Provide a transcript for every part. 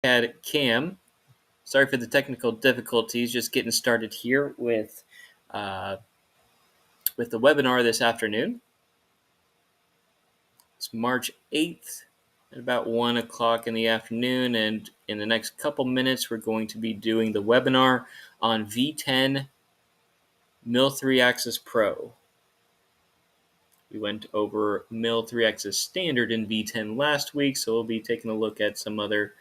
BobCAM. Sorry for the technical difficulties. Just getting started here with the webinar this afternoon. It's March 8th at about 1 o'clock in the afternoon, and in the next couple minutes we're going to be doing the webinar on V10 Mill 3-Axis Pro. We went over Mill 3-Axis Standard in V10 last week, so we'll be taking a look at some other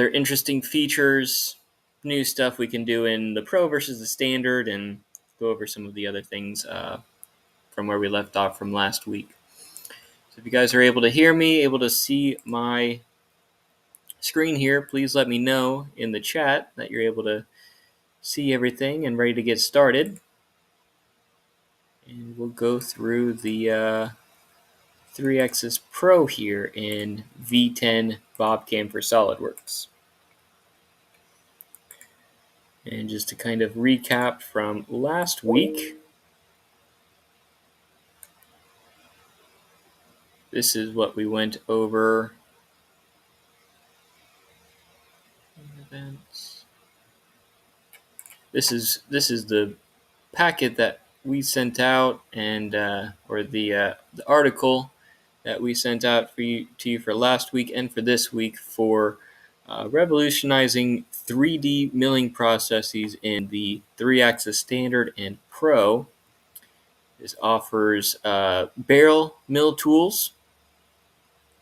interesting features, new stuff we can do in the Pro versus the Standard, and go over some of the other things from where we left off from last week. So if you guys are able to hear me, able to see my screen here, please let me know in the chat that you're able to see everything and ready to get started. And we'll go through the 3-Axis Pro here in V10 BobCAM for Solidworks. And just to kind of recap from last week, this is what we went over. Events. This is the packet that we sent out, and or the article that we sent out to you for last week and for this week for revolutionizing 3D milling processes in the 3-Axis Standard and Pro. This offers barrel mill tools,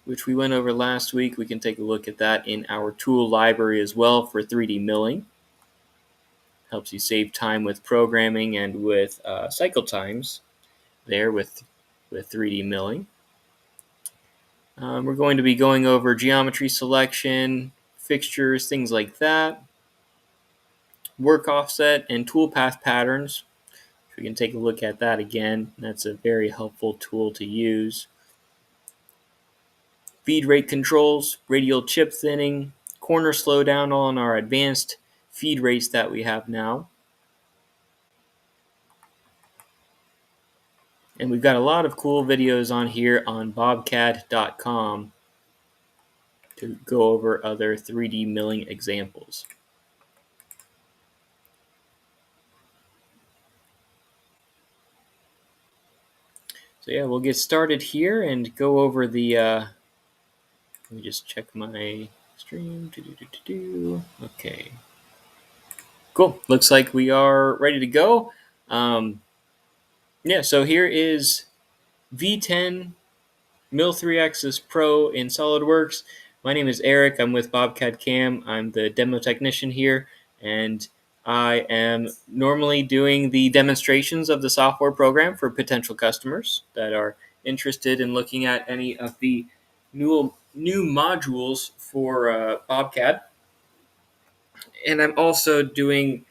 which we went over last week. We can take a look at that in our tool library as well for 3D milling. Helps you save time with programming and with cycle times there with 3D milling. We're going to be going over geometry selection, fixtures, things like that. Work offset and tool path patterns. We can take a look at that again. That's a very helpful tool to use. Feed rate controls, radial chip thinning, corner slowdown on our advanced feed rates that we have now. And we've got a lot of cool videos on here on bobcad.com to go over other 3D milling examples. So yeah, we'll get started here and go over the, let me just check my stream. Okay. Cool. Looks like we are ready to go. Yeah, so here is V10 Mill 3-Axis Pro in Solidworks. My name is Eric. I'm with BobCAM. I'm the demo technician here, and I am normally doing the demonstrations of the software program for potential customers that are interested in looking at any of the new modules for BobCAD. And I'm also doing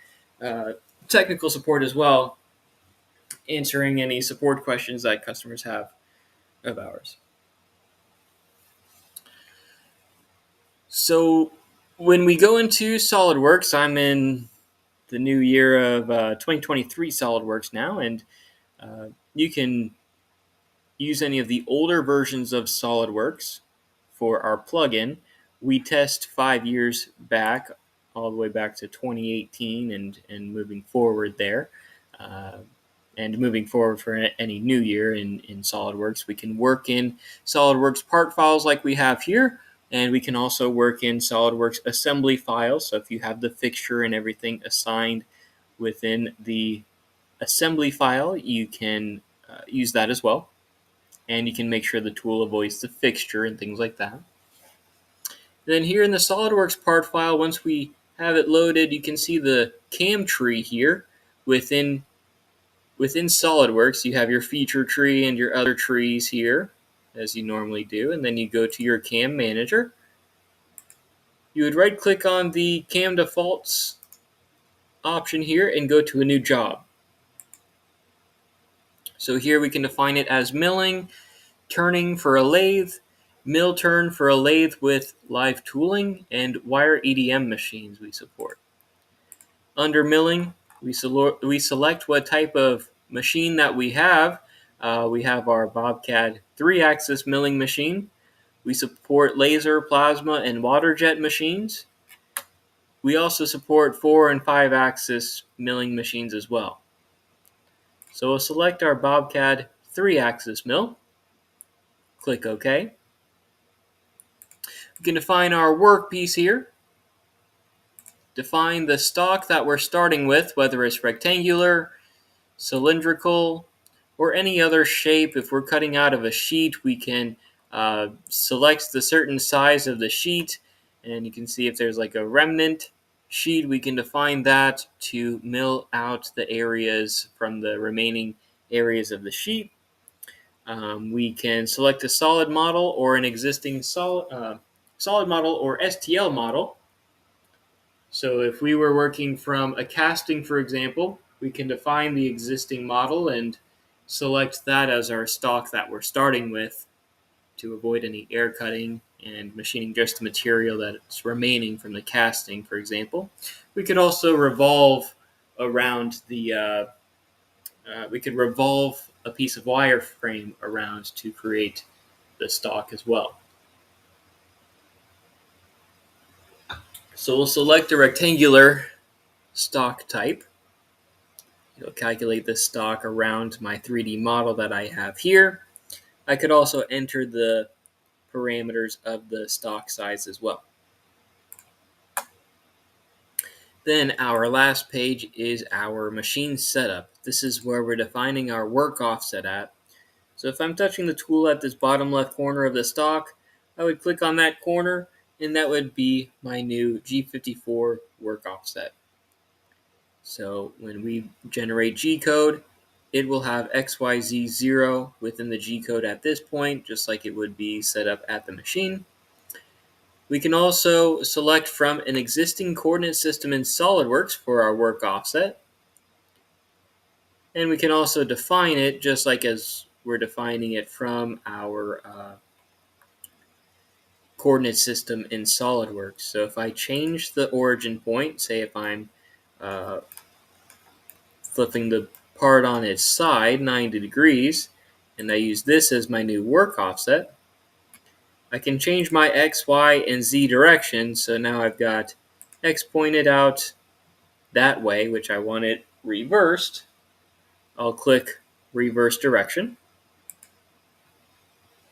technical support as well, answering any support questions that customers have of ours. So when we go into SolidWorks, I'm in the new year of 2023 SolidWorks now, and you can use any of the older versions of SolidWorks for our plugin. We test 5 years back, all the way back to 2018 and moving forward there. And moving forward for any new year in SolidWorks. We can work in SolidWorks part files like we have here, and we can also work in SolidWorks assembly files. So if you have the fixture and everything assigned within the assembly file, you can use that as well. And you can make sure the tool avoids the fixture and things like that. Then here in the SolidWorks part file, once we have it loaded, you can see the cam tree here within SolidWorks. You have your feature tree and your other trees here, as you normally do, and then you go to your CAM manager. You would right-click on the CAM defaults option here and go to a new job. So here we can define it as milling, turning for a lathe, mill turn for a lathe with live tooling, and wire EDM machines we support. Under milling, we select what type of machine that we have. We have our BobCAD 3-axis milling machine. We support laser, plasma, and water jet machines. We also support 4 and 5 axis milling machines as well. So we'll select our BobCAD 3-axis mill. Click OK. We can define our workpiece here. Define the stock that we're starting with, whether it's rectangular, cylindrical, or any other shape. If we're cutting out of a sheet, we can select the certain size of the sheet, and you can see if there's like a remnant sheet, we can define that to mill out the areas from the remaining areas of the sheet. We can select a solid model or an existing solid model or STL model. So if we were working from a casting, for example, we can define the existing model and select that as our stock that we're starting with to avoid any air cutting and machining just the material that's remaining from the casting, for example. We could also revolve around we could revolve a piece of wireframe around to create the stock as well. So we'll select a rectangular stock type. It'll calculate the stock around my 3D model that I have here. I could also enter the parameters of the stock size as well. Then our last page is our machine setup. This is where we're defining our work offset at. So if I'm touching the tool at this bottom left corner of the stock, I would click on that corner, and that would be my new G54 work offset. So when we generate G-code, it will have XYZ0 within the G-code at this point, just like it would be set up at the machine. We can also select from an existing coordinate system in Solidworks for our work offset. And we can also define it just like as we're defining it from our coordinate system in Solidworks. So if I change the origin point, say if I'm flipping the part on its side 90 degrees, and I use this as my new work offset, I can change my X, Y, and Z direction. So now I've got X pointed out that way, which I want it reversed. I'll click reverse direction.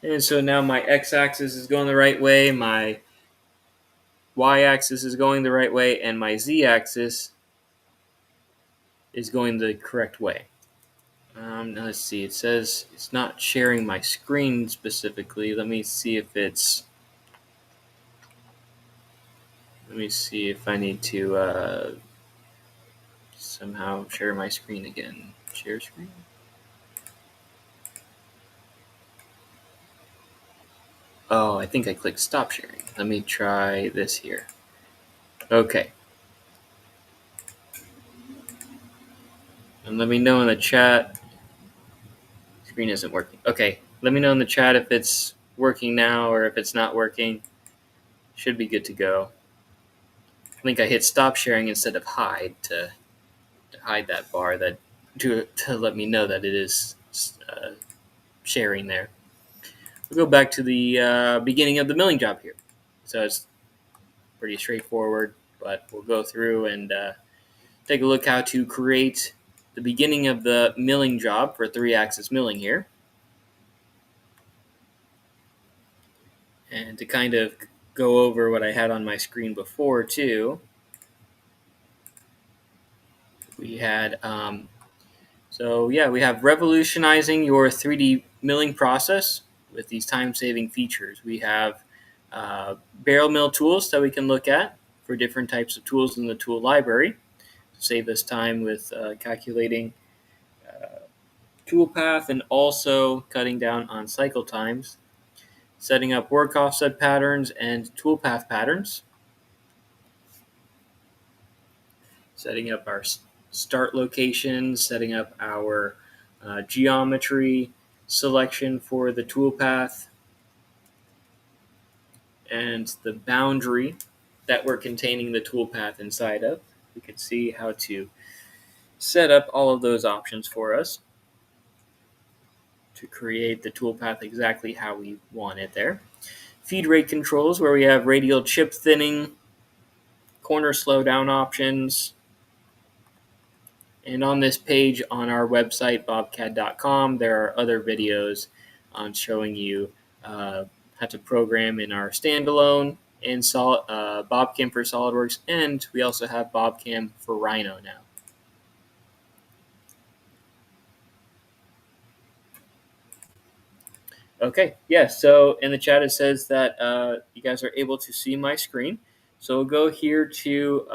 And so now my X-axis is going the right way, my Y-axis is going the right way, and my Z-axis is going the correct way. Now let's see, it says it's not sharing my screen specifically. Let me see if I need to somehow share my screen again. Share screen. Oh, I think I clicked stop sharing. Let me try this here. Okay. And let me know in the chat. Screen isn't working. Okay. Let me know in the chat if it's working now or if it's not working. Should be good to go. I think I hit stop sharing instead of hide to hide that bar to let me know that it is sharing there. We'll go back to the beginning of the milling job here. So it's pretty straightforward, but we'll go through and take a look how to create the beginning of the milling job for 3-axis milling here. And to kind of go over what I had on my screen before too, we had we have revolutionizing your 3D milling process with these time-saving features. We have barrel mill tools that we can look at for different types of tools in the tool library to save us time with calculating tool path and also cutting down on cycle times, setting up work offset patterns and tool path patterns, setting up our start location, setting up our geometry selection for the tool path, and the boundary that we're containing the tool path inside of. We can see how to set up all of those options for us to create the tool path exactly how we want it there. feed rate controls where we have radial chip thinning, corner slowdown options. And on this page on our website, bobcad.com, there are other videos on showing you how to program in our standalone and BobCAM for SolidWorks, and we also have BobCAM for Rhino now. Okay, yes, so in the chat it says that you guys are able to see my screen. So we'll go here to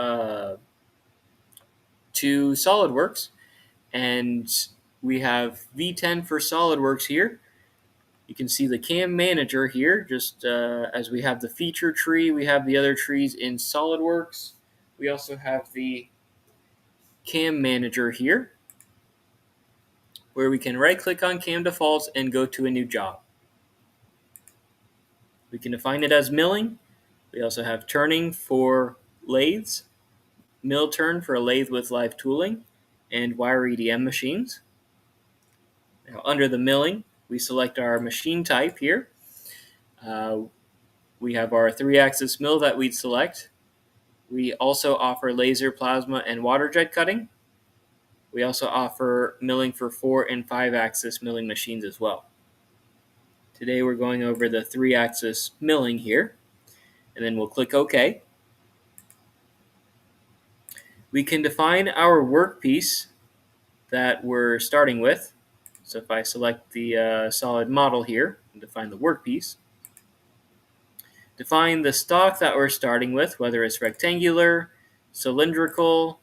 SolidWorks, and we have V10 for SolidWorks here. You can see the CAM manager here, just as we have the feature tree, we have the other trees in SolidWorks. We also have the CAM manager here, where we can right-click on CAM defaults and go to a new job. We can define it as milling. We also have turning for lathes, mill turn for a lathe with live tooling, and wire EDM machines. Now, under the milling, we select our machine type here. We have our 3-axis mill that we'd select. We also offer laser, plasma, and water jet cutting. We also offer milling for 4 and 5-axis milling machines as well. Today we're going over the 3-axis milling here, and then we'll click OK. We can define our workpiece that we're starting with. So if I select the solid model here and define the workpiece, define the stock that we're starting with, whether it's rectangular, cylindrical.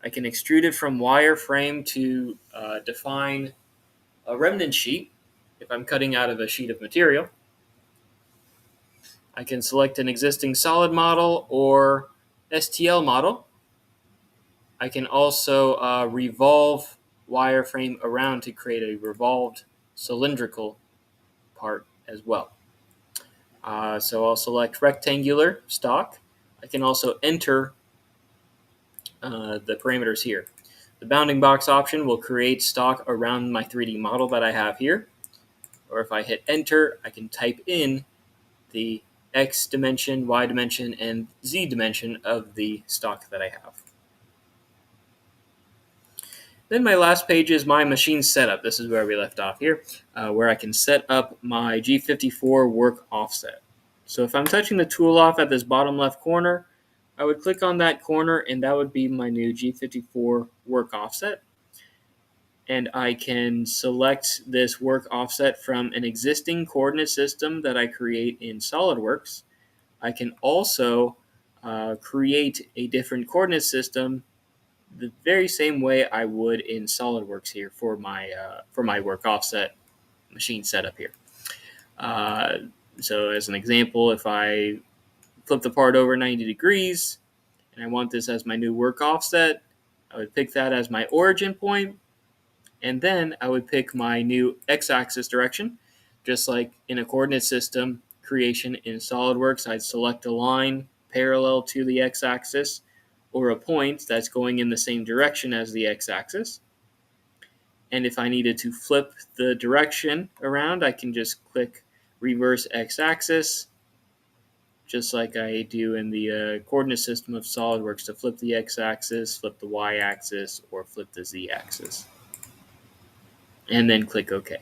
I can extrude it from wireframe to define a remnant sheet if I'm cutting out of a sheet of material. I can select an existing solid model or STL model. I can also revolve wireframe around to create a revolved cylindrical part as well. So I'll select rectangular stock. I can also enter the parameters here. The bounding box option will create stock around my 3D model that I have here. Or if I hit enter, I can type in the X dimension, Y dimension, and Z dimension of the stock that I have. Then my last page is my machine setup. This is where we left off here, where I can set up my G54 work offset. So if I'm touching the tool off at this bottom left corner, I would click on that corner and that would be my new G54 work offset. And I can select this work offset from an existing coordinate system that I create in SolidWorks. I can also create a different coordinate system the very same way I would in SolidWorks here for my work offset machine setup here. So as an example, if I flip the part over 90 degrees and I want this as my new work offset, I would pick that as my origin point, and then I would pick my new x-axis direction. Just like in a coordinate system creation in SolidWorks, I'd select a line parallel to the x-axis or a point that's going in the same direction as the x-axis. And if I needed to flip the direction around, I can just click reverse x-axis, just like I do in the coordinate system of SolidWorks to flip the x-axis, flip the y-axis, or flip the z-axis. And then click OK.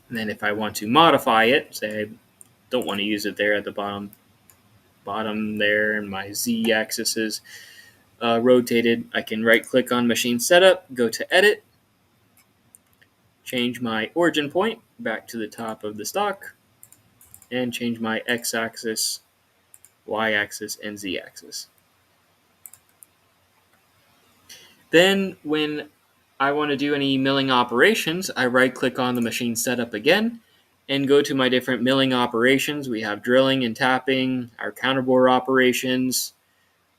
And then if I want to modify it, say I don't want to use it there at the bottom there, and my z-axis is rotated, I can right-click on Machine Setup, go to Edit, change my origin point back to the top of the stock, and change my x-axis, y-axis, and z-axis. Then when I want to do any milling operations, I right-click on the Machine Setup again and go to my different milling operations. We have drilling and tapping, our counterbore operations.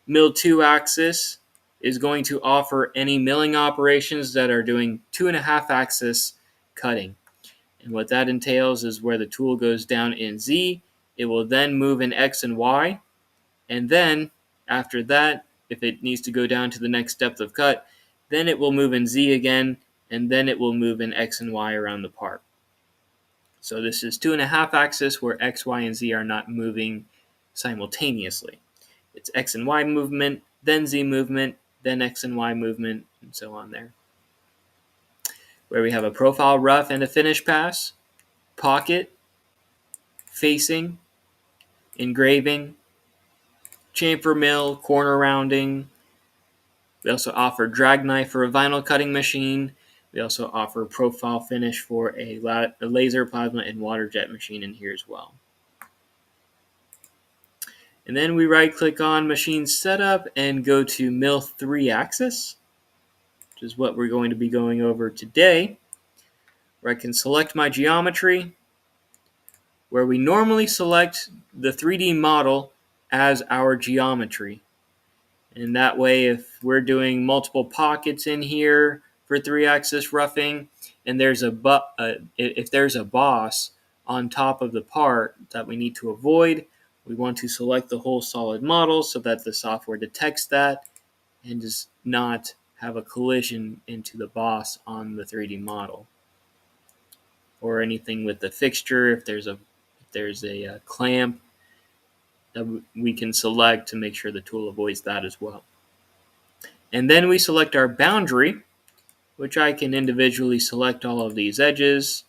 Mill 2-axis is going to offer any milling operations that are doing 2.5-axis cutting. And what that entails is where the tool goes down in Z, it will then move in X and Y. And then after that, if it needs to go down to the next depth of cut, then it will move in Z again, and then it will move in X and Y around the part. So this is 2.5 axis where X, Y, and Z are not moving simultaneously. It's X and Y movement, then Z movement, then X and Y movement, and so on there. Where we have a profile rough and a finish pass, pocket, facing, engraving, chamfer mill, corner rounding. We also offer drag knife for a vinyl cutting machine. We also offer profile finish for a laser, plasma, and water jet machine in here as well. And then we right-click on Machine Setup and go to Mill 3-axis, which is what we're going to be going over today, where I can select my geometry, where we normally select the 3D model as our geometry. And that way, if we're doing multiple pockets in here for 3-axis roughing, and if there's a boss on top of the part that we need to avoid, we want to select the whole solid model so that the software detects that and does not have a collision into the boss on the 3D model. Or anything with the fixture, if there's a clamp that we can select to make sure the tool avoids that as well. And then we select our boundary, which I can individually select all of these edges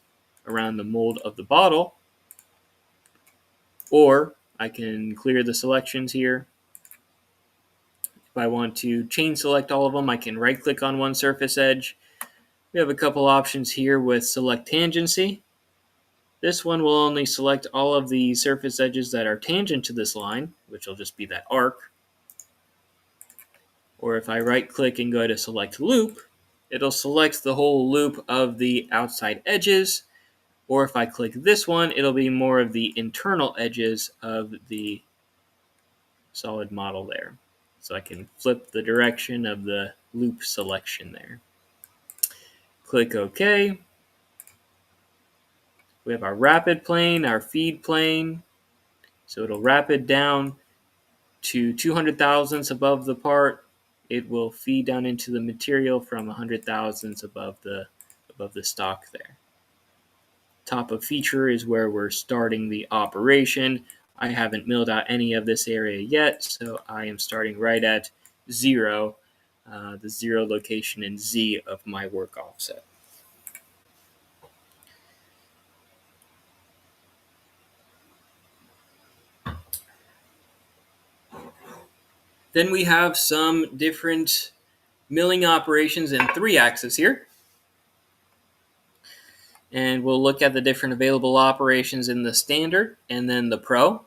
around the mold of the bottle, or I can clear the selections here. If I want to chain select all of them, I can right click on one surface edge. We have a couple options here with select tangency. This one will only select all of the surface edges that are tangent to this line, which will just be that arc. Or if I right click and go to select loop, it'll select the whole loop of the outside edges. Or if I click this one, it'll be more of the internal edges of the solid model there. So I can flip the direction of the loop selection there. Click OK. We have our rapid plane, our feed plane. So it'll rapid down to 200 thousandths above the part. It will feed down into the material from 100 thousandths above the stock there. Top of feature is where we're starting the operation. I haven't milled out any of this area yet, so I am starting right at 0, the 0 location in Z of my work offset. Then we have some different milling operations in 3-axis here. And we'll look at the different available operations in the standard and then the pro.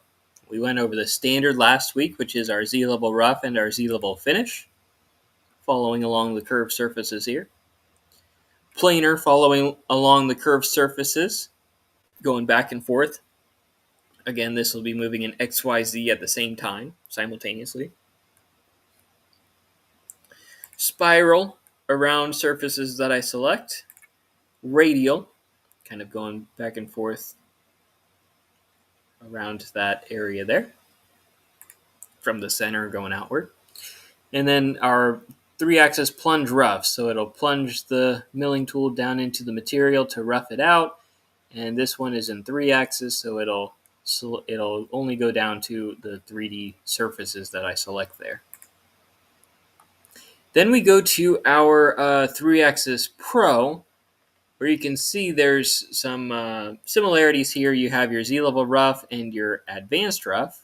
We went over the standard last week, which is our Z-level rough and our Z-level finish, following along the curved surfaces here. Planar following along the curved surfaces, going back and forth. Again, this will be moving in X, Y, Z at the same time, simultaneously. Spiral around surfaces that I select. Radial, kind of going back and forth around that area there, from the center going outward. And then our 3-axis plunge rough, so it'll plunge the milling tool down into the material to rough it out. And this one is in 3-axis, so it'll only go down to the 3D surfaces that I select there. Then we go to our 3-axis Pro, where you can see there's some similarities here. You have your Z-level rough and your advanced rough.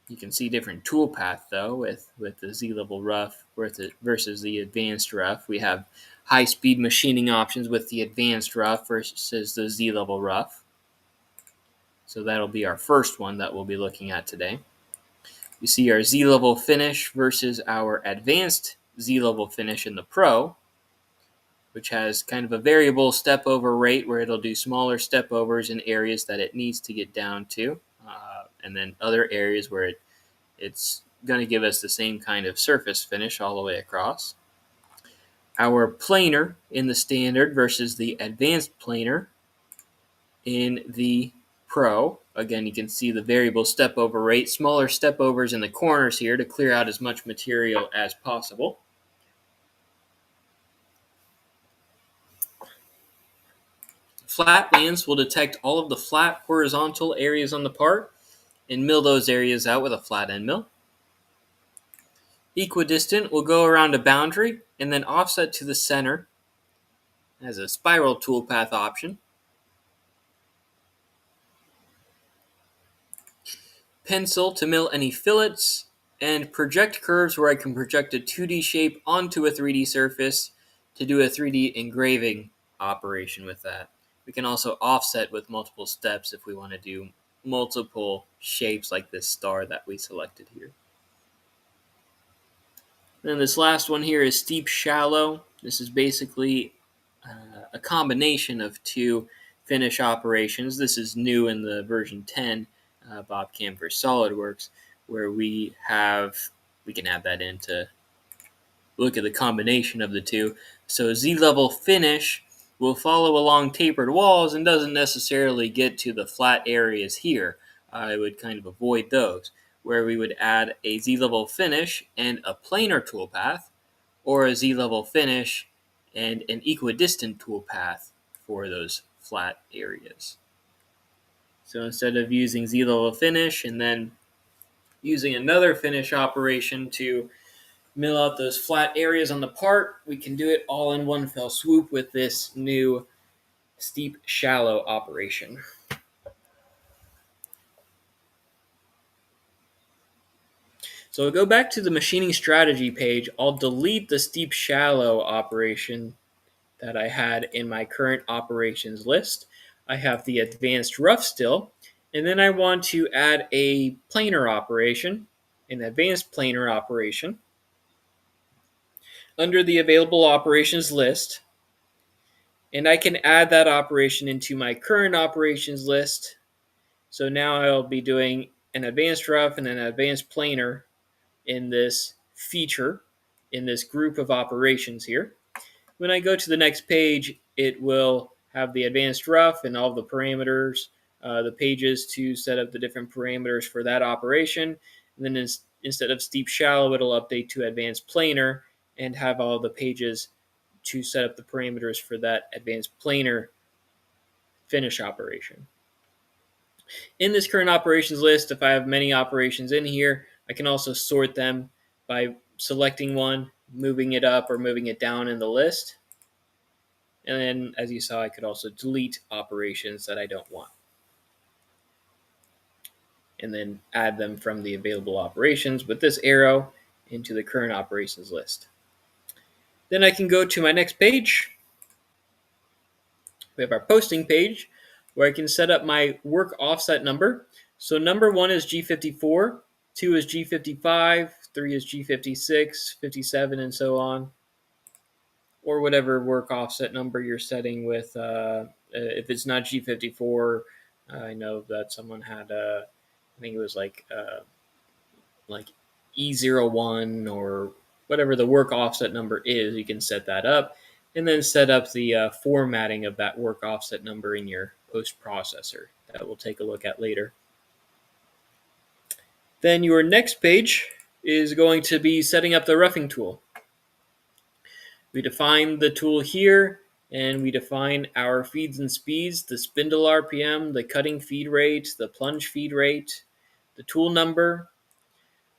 You can see different tool path, though, with the Z-level rough versus the advanced rough. We have high-speed machining options with the advanced rough versus the Z-level rough. So that'll be our first one that we'll be looking at today. You see our Z-level finish versus our advanced Z-level finish in the Pro, which has kind of a variable step over rate where it'll do smaller step overs in areas that it needs to get down to, and then other areas where it's going to give us the same kind of surface finish all the way across. Our planar in the standard versus the advanced planar in the Pro. Again, you can see the variable step over rate, smaller step overs in the corners here to clear out as much material as possible. Flat bands will detect all of the flat horizontal areas on the part and mill those areas out with a flat end mill. Equidistant will go around a boundary and then offset to the center as a spiral toolpath option. Pencil to mill any fillets, and project curves where I can project a 2D shape onto a 3D surface to do a 3D engraving operation with that. We can also offset with multiple steps if we want to do multiple shapes like this star that we selected here. Then this last one here is steep shallow. This is basically a combination of two finish operations. This is new in the version 10 BobCAM for SolidWorks, where we can add that in to look at the combination of the two. So Z-level finish will follow along tapered walls and doesn't necessarily get to the flat areas here. I would kind of avoid those, where we would add a Z-level finish and a planar toolpath, or a Z-level finish and an equidistant toolpath for those flat areas. So instead of using Z-level finish and then using another finish operation to mill out those flat areas on the part, we can do it all in one fell swoop with this new steep shallow operation. So we'll go back to the machining strategy page. I'll delete the steep shallow operation that I had in my current operations list. I have the advanced rough still, and then I want to add a planar operation, an advanced planar operation, under the available operations list. And I can add that operation into my current operations list. So now I'll be doing an advanced rough and an advanced planar in this feature, in this group of operations here. When I go to the next page, it will have the advanced rough and all the parameters, the pages to set up the different parameters for that operation. And then instead of steep shallow, it'll update to advanced planar and have all the pages to set up the parameters for that advanced planar finish operation. In this current operations list, if I have many operations in here, I can also sort them by selecting one, moving it up or moving it down in the list. And then, as you saw, I could also delete operations that I don't want, and then add them from the available operations with this arrow into the current operations list. Then I can go to my next page. We have our posting page where I can set up my work offset number. So number 1 is G54, 2 is G55, 3 is G56, 57, and so on. Or whatever work offset number you're setting with. If it's not G54, I know that someone had, I think it was like E01 or whatever the work offset number is, you can set that up and then set up the formatting of that work offset number in your post processor that we'll take a look at later. Then your next page is going to be setting up the roughing tool. We define the tool here, and we define our feeds and speeds, the spindle RPM, the cutting feed rate, the plunge feed rate, the tool number.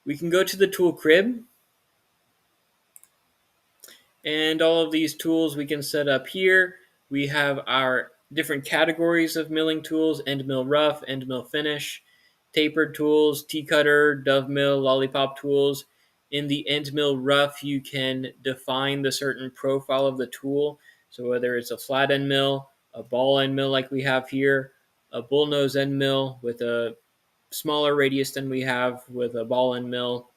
We can go to the tool crib, and all of these tools we can set up here. We have our different categories of milling tools: end mill rough, end mill finish, tapered tools, T-cutter, dove mill, lollipop tools. In the end mill rough, you can define the certain profile of the tool. So whether it's a flat end mill, a ball end mill like we have here, a bullnose end mill with a smaller radius than we have with a ball end mill,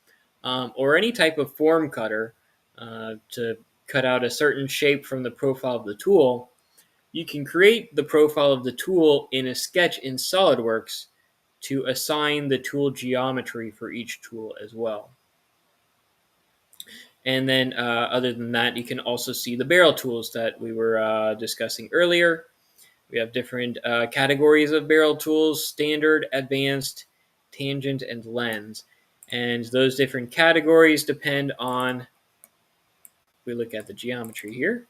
or any type of form cutter to cut out a certain shape from the profile of the tool, you can create the profile of the tool in a sketch in SolidWorks to assign the tool geometry for each tool as well. And then other than that, you can also see the barrel tools that we were discussing earlier. We have different categories of barrel tools: standard, advanced, tangent, and lens. And those different categories depend on, we look at the geometry here,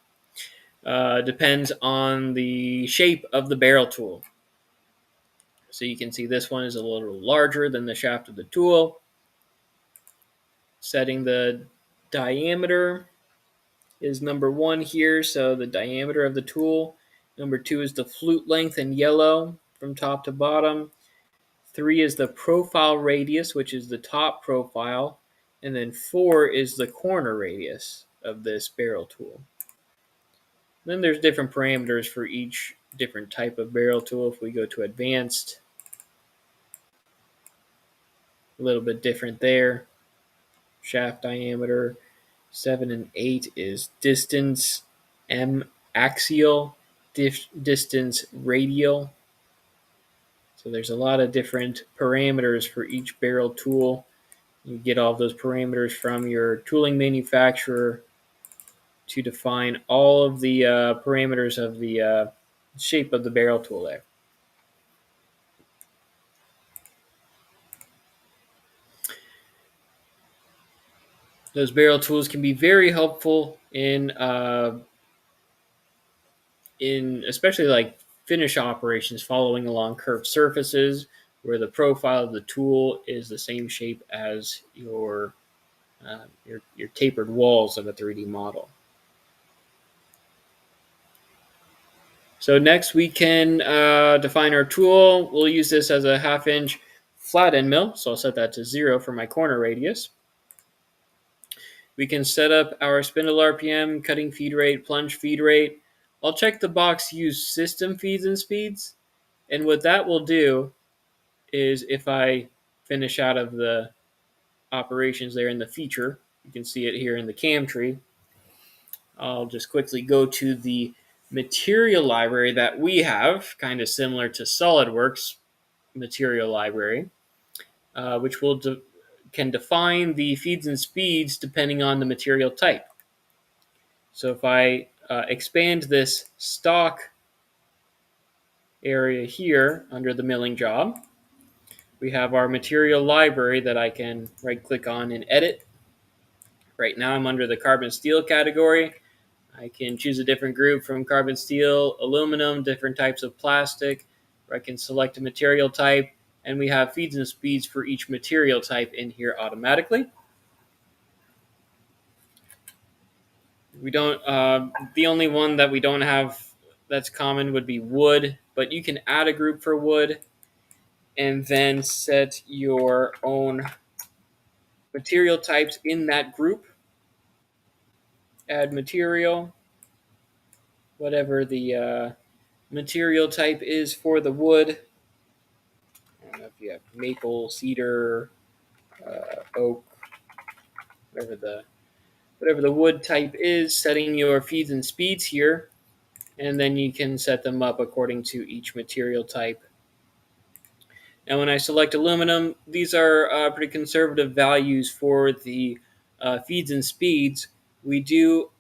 depends on the shape of the barrel tool. So you can see this one is a little larger than the shaft of the tool. Setting the diameter is number 1 here, so the diameter of the tool. Number 2 is the flute length in yellow from top to bottom. 3 is the profile radius, which is the top profile. And then 4 is the corner radius of this barrel tool. Then there's different parameters for each different type of barrel tool. If we go to advanced, a little bit different there. Shaft diameter, 7 and 8 is distance, M axial, distance radial. So there's a lot of different parameters for each barrel tool. You get all those parameters from your tooling manufacturer to define all of the parameters of the shape of the barrel tool there. Those barrel tools can be very helpful in especially like finish operations, following along curved surfaces where the profile of the tool is the same shape as your tapered walls of a 3D model. So next we can define our tool. We'll use this as a 1/2 inch flat end mill. So I'll set that to 0 for my corner radius. We can set up our spindle RPM, cutting feed rate, plunge feed rate. I'll check the box use system feeds and speeds. And what that will do is if I finish out of the operations there in the feature, you can see it here in the cam tree. I'll just quickly go to the material library that we have, kind of similar to SolidWorks material library, which can define the feeds and speeds depending on the material type. So if I expand this stock area here under the milling job, we have our material library that I can right-click on and edit. Right now I'm under the carbon steel category. I can choose a different group from carbon steel, aluminum, different types of plastic, or I can select a material type, and we have feeds and speeds for each material type in here automatically. We don't. The only one that we don't have that's common would be wood, but you can add a group for wood and then set your own material types in that group. Add material, whatever the material type is for the wood. I don't know if you have maple, cedar, oak, whatever the wood type is, setting your feeds and speeds here, and then you can set them up according to each material type. Now when I select aluminum, these are pretty conservative values for the feeds and speeds. We do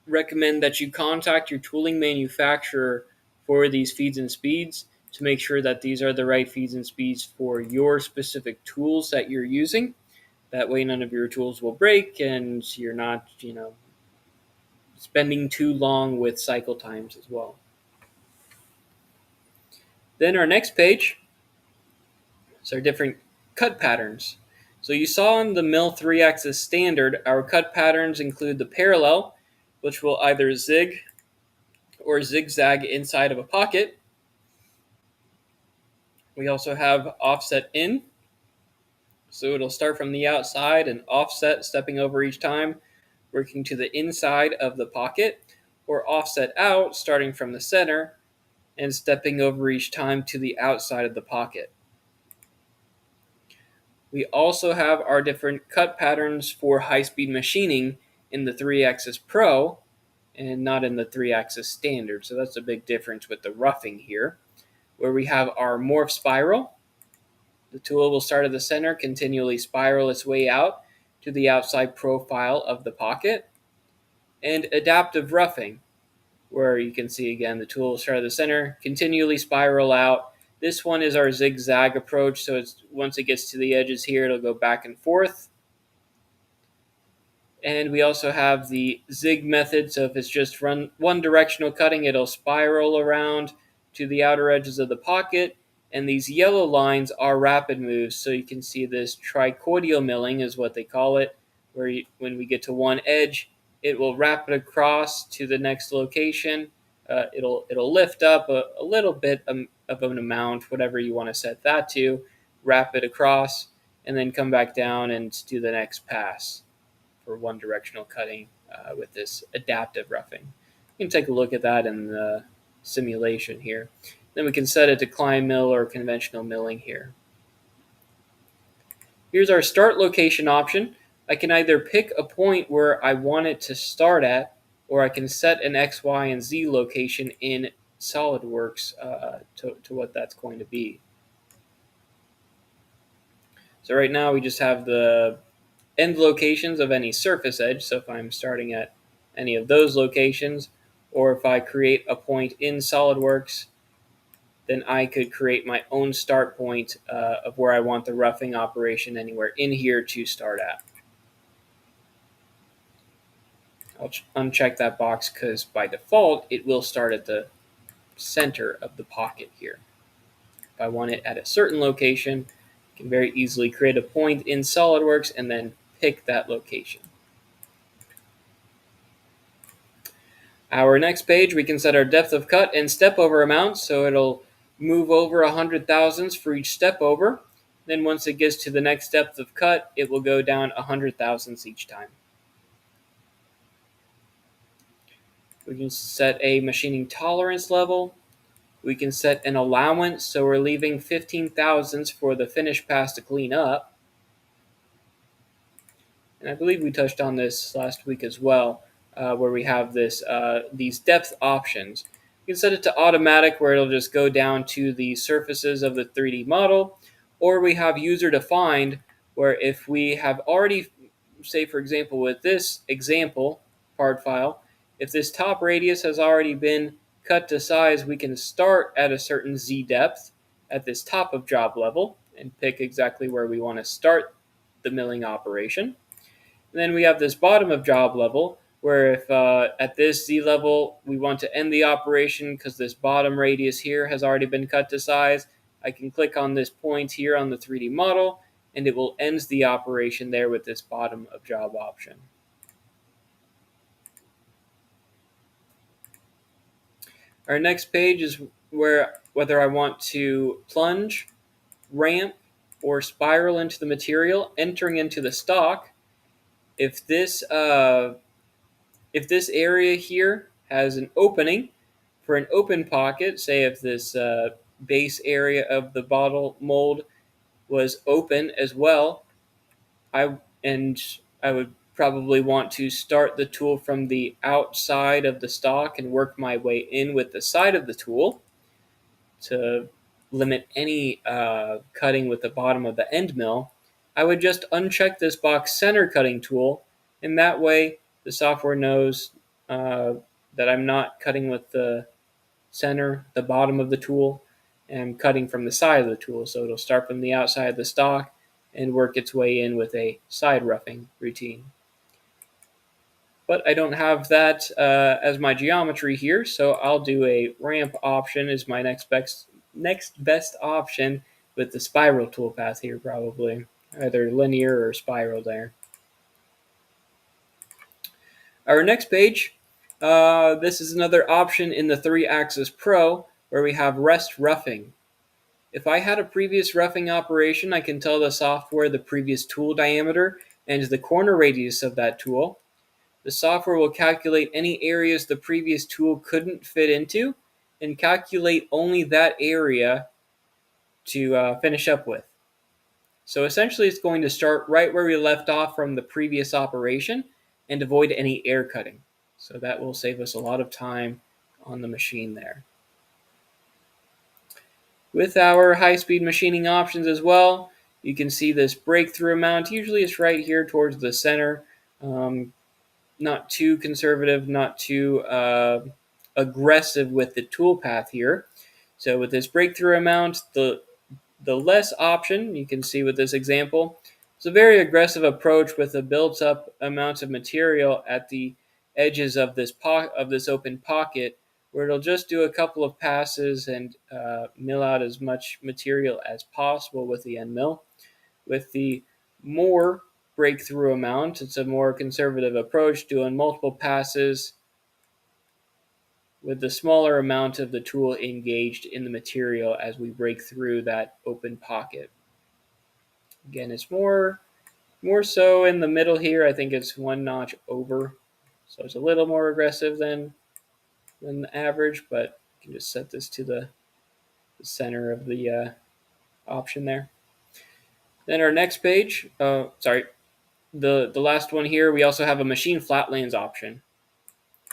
recommend that you contact your tooling manufacturer for these feeds and speeds to make sure that these are the right feeds and speeds for your specific tools that you're using. That way none of your tools will break and you're not, spending too long with cycle times as well. Then our next page is our different cut patterns. So you saw on the mill 3-axis standard, our cut patterns include the parallel, which will either zig or zigzag inside of a pocket. We also have offset in, so it'll start from the outside and offset, stepping over each time, working to the inside of the pocket, or offset out, starting from the center and stepping over each time to the outside of the pocket. We also have our different cut patterns for high-speed machining in the 3-axis Pro and not in the 3-axis standard. So that's a big difference with the roughing here, where we have our morph spiral. The tool will start at the center, continually spiral its way out to the outside profile of the pocket. And adaptive roughing, where you can see again the tool will start at the center, continually spiral out. This one is our zigzag approach, so once it gets to the edges here, it'll go back and forth. And we also have the zig method, so if it's just one directional cutting, it'll spiral around to the outer edges of the pocket. And these yellow lines are rapid moves, so you can see this trichoidal milling is what they call it, where when we get to one edge, it will wrap it across to the next location. It'll lift up a little bit of an amount, whatever you want to set that to, wrap it across, and then come back down and do the next pass for one directional cutting with this adaptive roughing. You can take a look at that in the simulation here. Then we can set it to climb mill or conventional milling here. Here's our start location option. I can either pick a point where I want it to start at, or I can set an X, Y, and Z location in Solidworks to what that's going to be. So right now we just have the end locations of any surface edge. So if I'm starting at any of those locations, or if I create a point in SolidWorks, then I could create my own start point of where I want the roughing operation anywhere in here to start at. I'll uncheck that box because by default it will start at the center of the pocket here. If I want it at a certain location, I can very easily create a point in SolidWorks and then pick that location. Our next page, we can set our depth of cut and step over amount, so it'll move over 100 thousandths for each step over. Then once it gets to the next depth of cut, it will go down 100 thousandths each time. We can set a machining tolerance level. We can set an allowance, so we're leaving 15 thousandths for the finish pass to clean up. And I believe we touched on this last week as well, where we have these depth options. You can set it to automatic, where it'll just go down to the surfaces of the 3D model, or we have user defined, where if we have already, say for example with this example part file, if this top radius has already been cut to size, we can start at a certain Z depth at this top of job level and pick exactly where we want to start the milling operation. And then we have this bottom of job level, where if at this Z level we want to end the operation because this bottom radius here has already been cut to size, I can click on this point here on the 3D model, and it will end the operation there with this bottom of job option. Our next page is whether I want to plunge, ramp, or spiral into the material, entering into the stock. If this area here has an opening for an open pocket, say if this base area of the bottle mold was open as well, I would probably want to start the tool from the outside of the stock and work my way in with the side of the tool to limit any cutting with the bottom of the end mill. I would just uncheck this box center cutting tool, and that way the software knows that I'm not cutting with the center, the bottom of the tool, and cutting from the side of the tool. So it'll start from the outside of the stock and work its way in with a side roughing routine. But I don't have that as my geometry here, so I'll do a ramp option as my next best option with the spiral toolpath here, probably. Either linear or spiral there. Our next page, this is another option in the 3-axis Pro where we have rest roughing. If I had a previous roughing operation, I can tell the software the previous tool diameter and the corner radius of that tool. The software will calculate any areas the previous tool couldn't fit into and calculate only that area to finish up with. So essentially it's going to start right where we left off from the previous operation and avoid any air cutting. So that will save us a lot of time on the machine there. With our high-speed machining options as well, you can see this breakthrough amount. Usually it's right here towards the center. Not too conservative, not too aggressive with the toolpath here. So with this breakthrough amount, the less option, you can see with this example, it's a very aggressive approach with a built-up amount of material at the edges of this open pocket, where it'll just do a couple of passes and mill out as much material as possible with the end mill. With the more breakthrough amount, it's a more conservative approach, doing multiple passes with the smaller amount of the tool engaged in the material as we break through that open pocket. Again, it's more so in the middle here. I think it's one notch over, so it's a little more aggressive than the average, but you can just set this to the center of the option there. Then our next page, the last one here, we also have a machine flatlands option.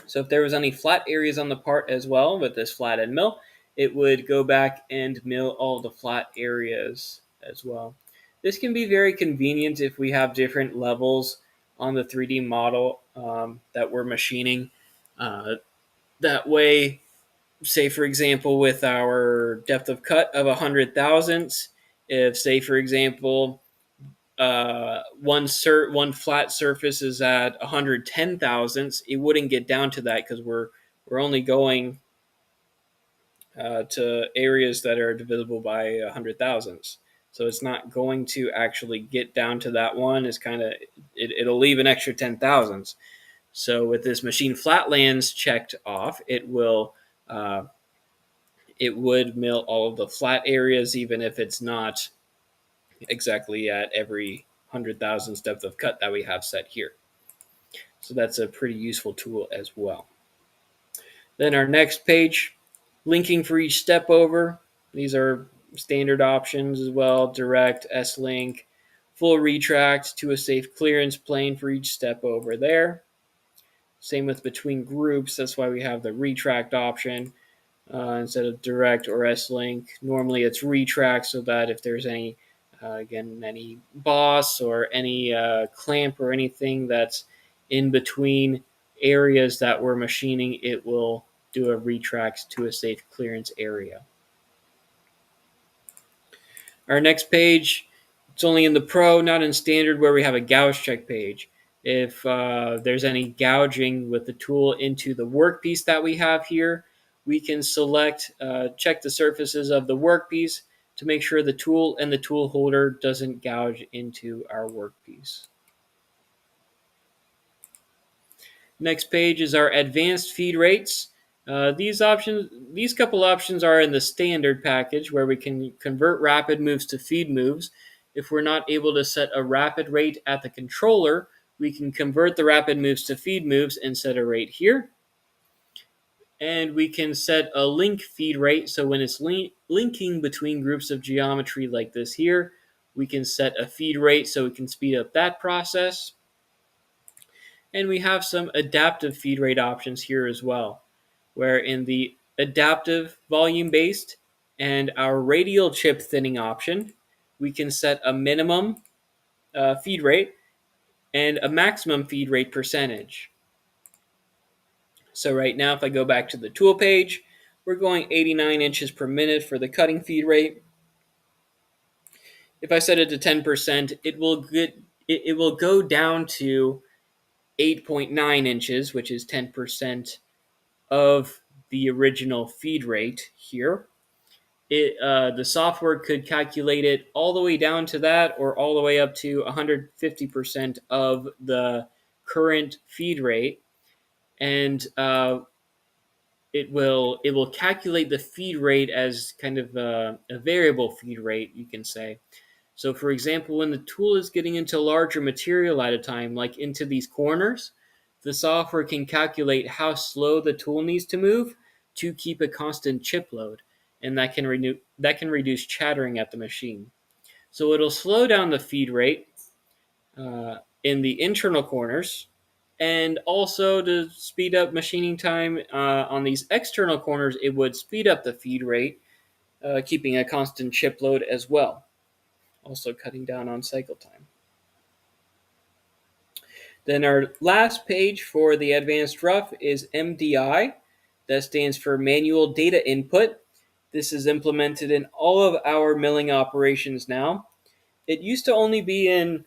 So if there was any flat areas on the part as well with this flat end mill, it would go back and mill all the flat areas as well. This can be very convenient if we have different levels on the 3D model that we're machining. That way, say for example, with our depth of cut of 100 thousandths, if say for example, one flat surface is at 110 thousandths, it wouldn't get down to that because we're only going to areas that are divisible by 100 thousandths. So it's not going to actually get down to that one. It's kind of it'll leave an extra 10 thousandths. So with this machine flatlands checked off, it would mill all of the flat areas, even if it's not exactly at every 100 thousandths depth of cut that we have set here. So that's a pretty useful tool as well. Then our next page, linking for each step over. These are standard options as well: direct, S-link, full retract to a safe clearance plane for each step over there. Same with between groups. That's why we have the retract option instead of direct or S-link. Normally it's retract so that if there's any any boss or any clamp or anything that's in between areas that we're machining, it will do a retract to a safe clearance area. Our next page, it's only in the Pro, not in Standard, where we have a gouge check page. If there's any gouging with the tool into the workpiece that we have here, we can select, check the surfaces of the workpiece to make sure the tool and the tool holder doesn't gouge into our workpiece. Next page is our advanced feed rates. These couple options are in the standard package where we can convert rapid moves to feed moves. If we're not able to set a rapid rate at the controller, we can convert the rapid moves to feed moves and set a rate here. And we can set a link feed rate. So when it's linking between groups of geometry like this here, we can set a feed rate so we can speed up that process. And we have some adaptive feed rate options here as well, where in the adaptive volume-based and our radial chip thinning option, we can set a minimum feed rate and a maximum feed rate percentage. So right now, if I go back to the tool page, we're going 89 inches per minute for the cutting feed rate. If I set it to 10%, it will go down to 8.9 inches, which is 10% of the original feed rate here. The software could calculate it all the way down to that or all the way up to 150% of the current feed rate. And it will calculate the feed rate as kind of a variable feed rate, you can say. So for example, when the tool is getting into larger material at a time, like into these corners, the software can calculate how slow the tool needs to move to keep a constant chip load, and that can reduce chattering at the machine. So it'll slow down the feed rate in the internal corners, and also to speed up machining time on these external corners, it would speed up the feed rate, keeping a constant chip load as well, also cutting down on cycle time. Then our last page for the advanced rough is MDI. That stands for manual data input. This is implemented in all of our milling operations now. It used to only be in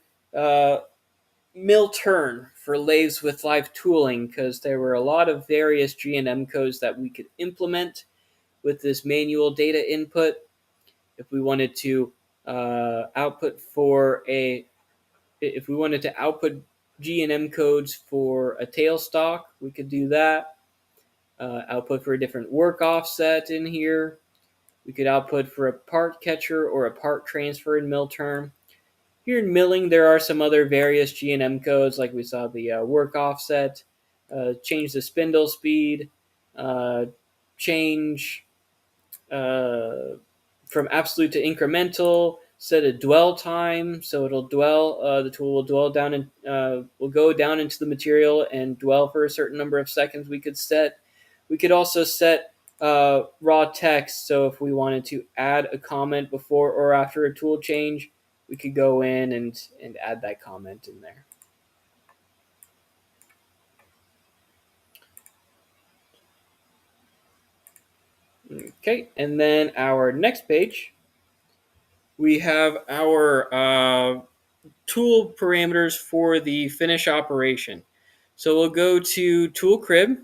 mill turn for lathes with live tooling because there were a lot of various G&M codes that we could implement with this manual data input. If we wanted to output G&M codes for a tailstock, we could do that. Output for a different work offset in here. We could output for a part catcher or a part transfer in mill turn. Here in milling, there are some other various G&M codes, like we saw the work offset, change the spindle speed, change from absolute to incremental, set a dwell time, so it'll dwell. The tool will dwell down and will go down into the material and dwell for a certain number of seconds. We could also set raw text. So if we wanted to add a comment before or after a tool change, we could go in and add that comment in there. Okay, and then our next page, we have our tool parameters for the finish operation. So we'll go to tool crib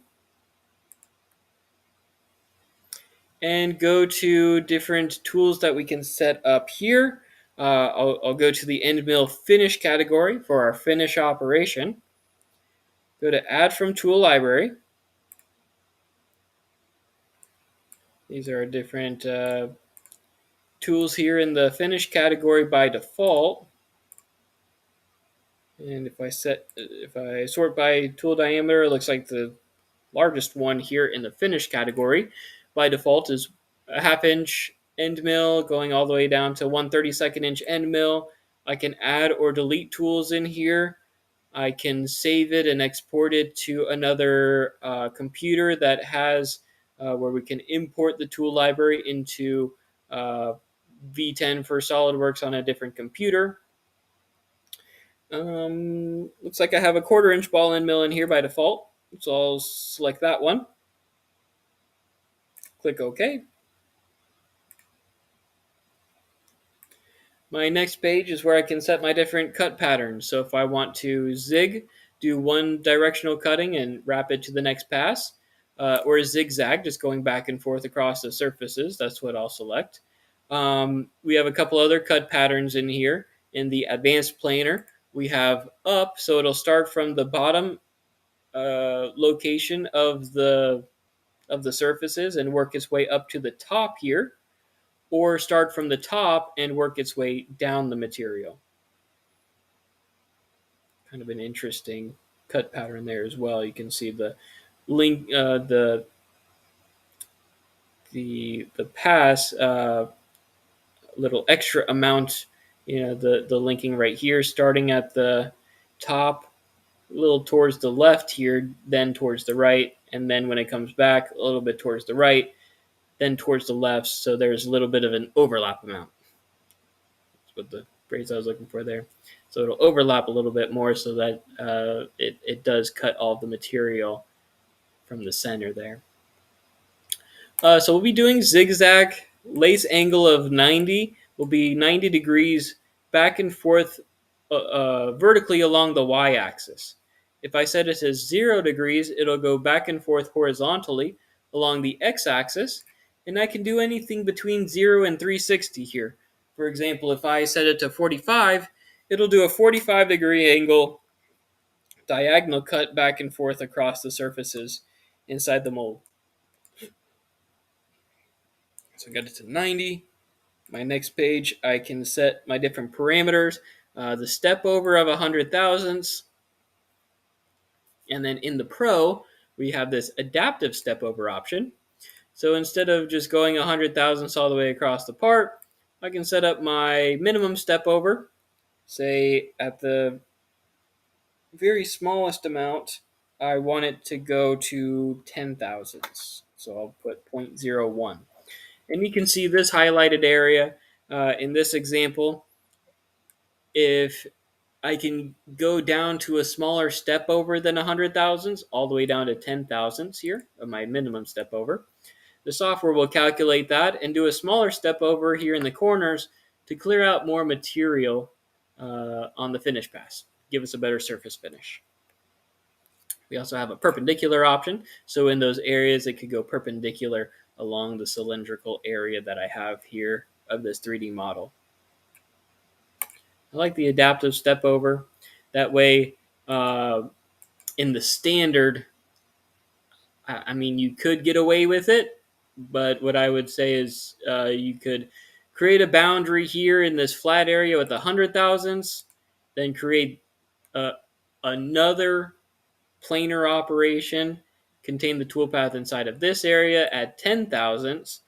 and go to different tools that we can set up here. I'll go to the end mill finish category for our finish operation. Go to add from tool library. These are different tools here in the finish category by default. And if I sort by tool diameter, it looks like the largest one here in the finish category by default is a 1/2 inch end mill going all the way down to 1/32 inch end mill. I can add or delete tools in here. I can save it and export it to another computer that has where we can import the tool library into V10 for SolidWorks on a different computer. Looks like I have a 1/4 inch ball end mill in here by default. So I'll select that one. Click OK. My next page is where I can set my different cut patterns. So if I want to zig, do one directional cutting and wrap it to the next pass, or zigzag, just going back and forth across the surfaces, that's what I'll select. We have a couple other cut patterns in here. In the advanced planer, we have up, so it'll start from the bottom location of the surfaces and work its way up to the top here, or start from the top and work its way down the material. Kind of an interesting cut pattern there as well. You can see the link, the pass, little extra amount, the linking right here, starting at the top, a little towards the left here, then towards the right, and then when it comes back, a little bit towards the right, then towards the left, so there's a little bit of an overlap amount. That's what the phrase I was looking for there. So it'll overlap a little bit more so that it does cut all the material from the center there. So we'll be doing zigzag, lace angle of 90, will be 90 degrees back and forth vertically along the y-axis. If I set it as 0 degrees, it'll go back and forth horizontally along the x-axis, and I can do anything between 0 and 360 here. For example, if I set it to 45, it'll do a 45-degree angle diagonal cut back and forth across the surfaces inside the mold. So I got it to 90. My next page, I can set my different parameters. The step over of 100 thousandths. And then in the Pro, we have this adaptive step over option. So instead of just going 100 thousandths all the way across the part, I can set up my minimum step over. Say at the very smallest amount, I want it to go to 10 thousandths. So I'll put 0.01. And you can see this highlighted area in this example. If I can go down to a smaller step over than 100 thousandths, all the way down to 10 thousandths here of my minimum step over. The software will calculate that and do a smaller step over here in the corners to clear out more material on the finish pass, give us a better surface finish. We also have a perpendicular option, so in those areas it could go perpendicular along the cylindrical area that I have here of this 3D model. I like the adaptive step over. That way, in the standard, I mean, you could get away with it, but what I would say is you could create a boundary here in this flat area with 100 thousandths, then create uh, another planar operation, contain the toolpath inside of this area at 10 thousandths,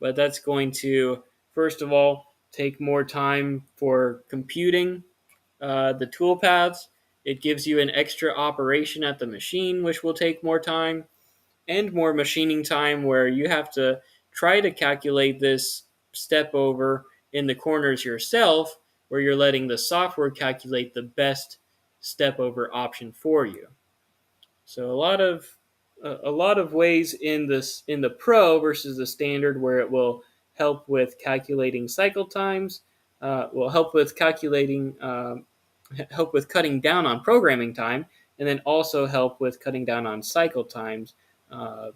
but that's going to, first of all, take more time for computing the toolpaths. It gives you an extra operation at the machine, which will take more time and more machining time, where you have to try to calculate this step over in the corners yourself, where you're letting the software calculate the best step over option for you. So a lot of ways in the Pro versus the standard, where it will help with calculating cycle times, will help with help with cutting down on programming time, and then also help with cutting down on cycle times, uh,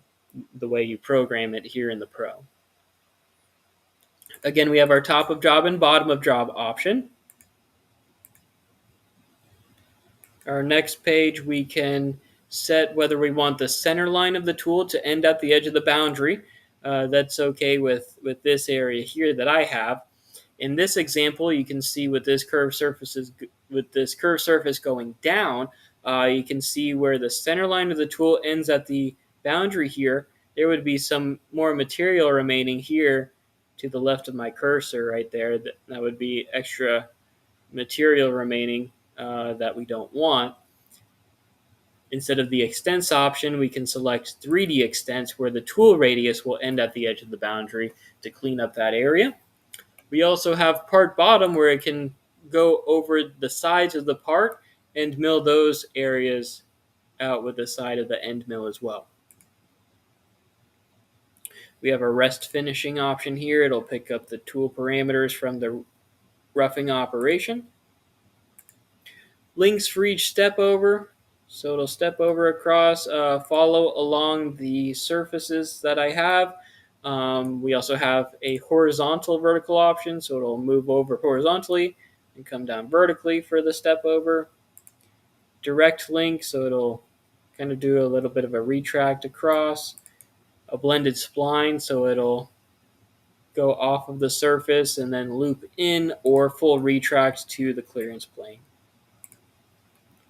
the way you program it here in the Pro. Again, we have our top of job and bottom of job option. Our next page, we can set whether we want the center line of the tool to end at the edge of the boundary. That's okay with this area here that I have. In this example, you can see with this curved surface going down, you can see where the center line of the tool ends at the boundary here. There would be some more material remaining here to the left of my cursor right there. That would be extra material remaining that we don't want. Instead of the extents option, we can select 3D extents, where the tool radius will end at the edge of the boundary to clean up that area. We also have part bottom, where it can go over the sides of the part and mill those areas out with the side of the end mill as well. We have a rest finishing option here. It'll pick up the tool parameters from the roughing operation. Links for each step over. So it'll step over across, follow along the surfaces that I have. We also have a horizontal vertical option, so it'll move over horizontally and come down vertically for the step over. Direct link, so it'll kind of do a little bit of a retract across. A blended spline, so it'll go off of the surface and then loop in, or full retract to the clearance plane.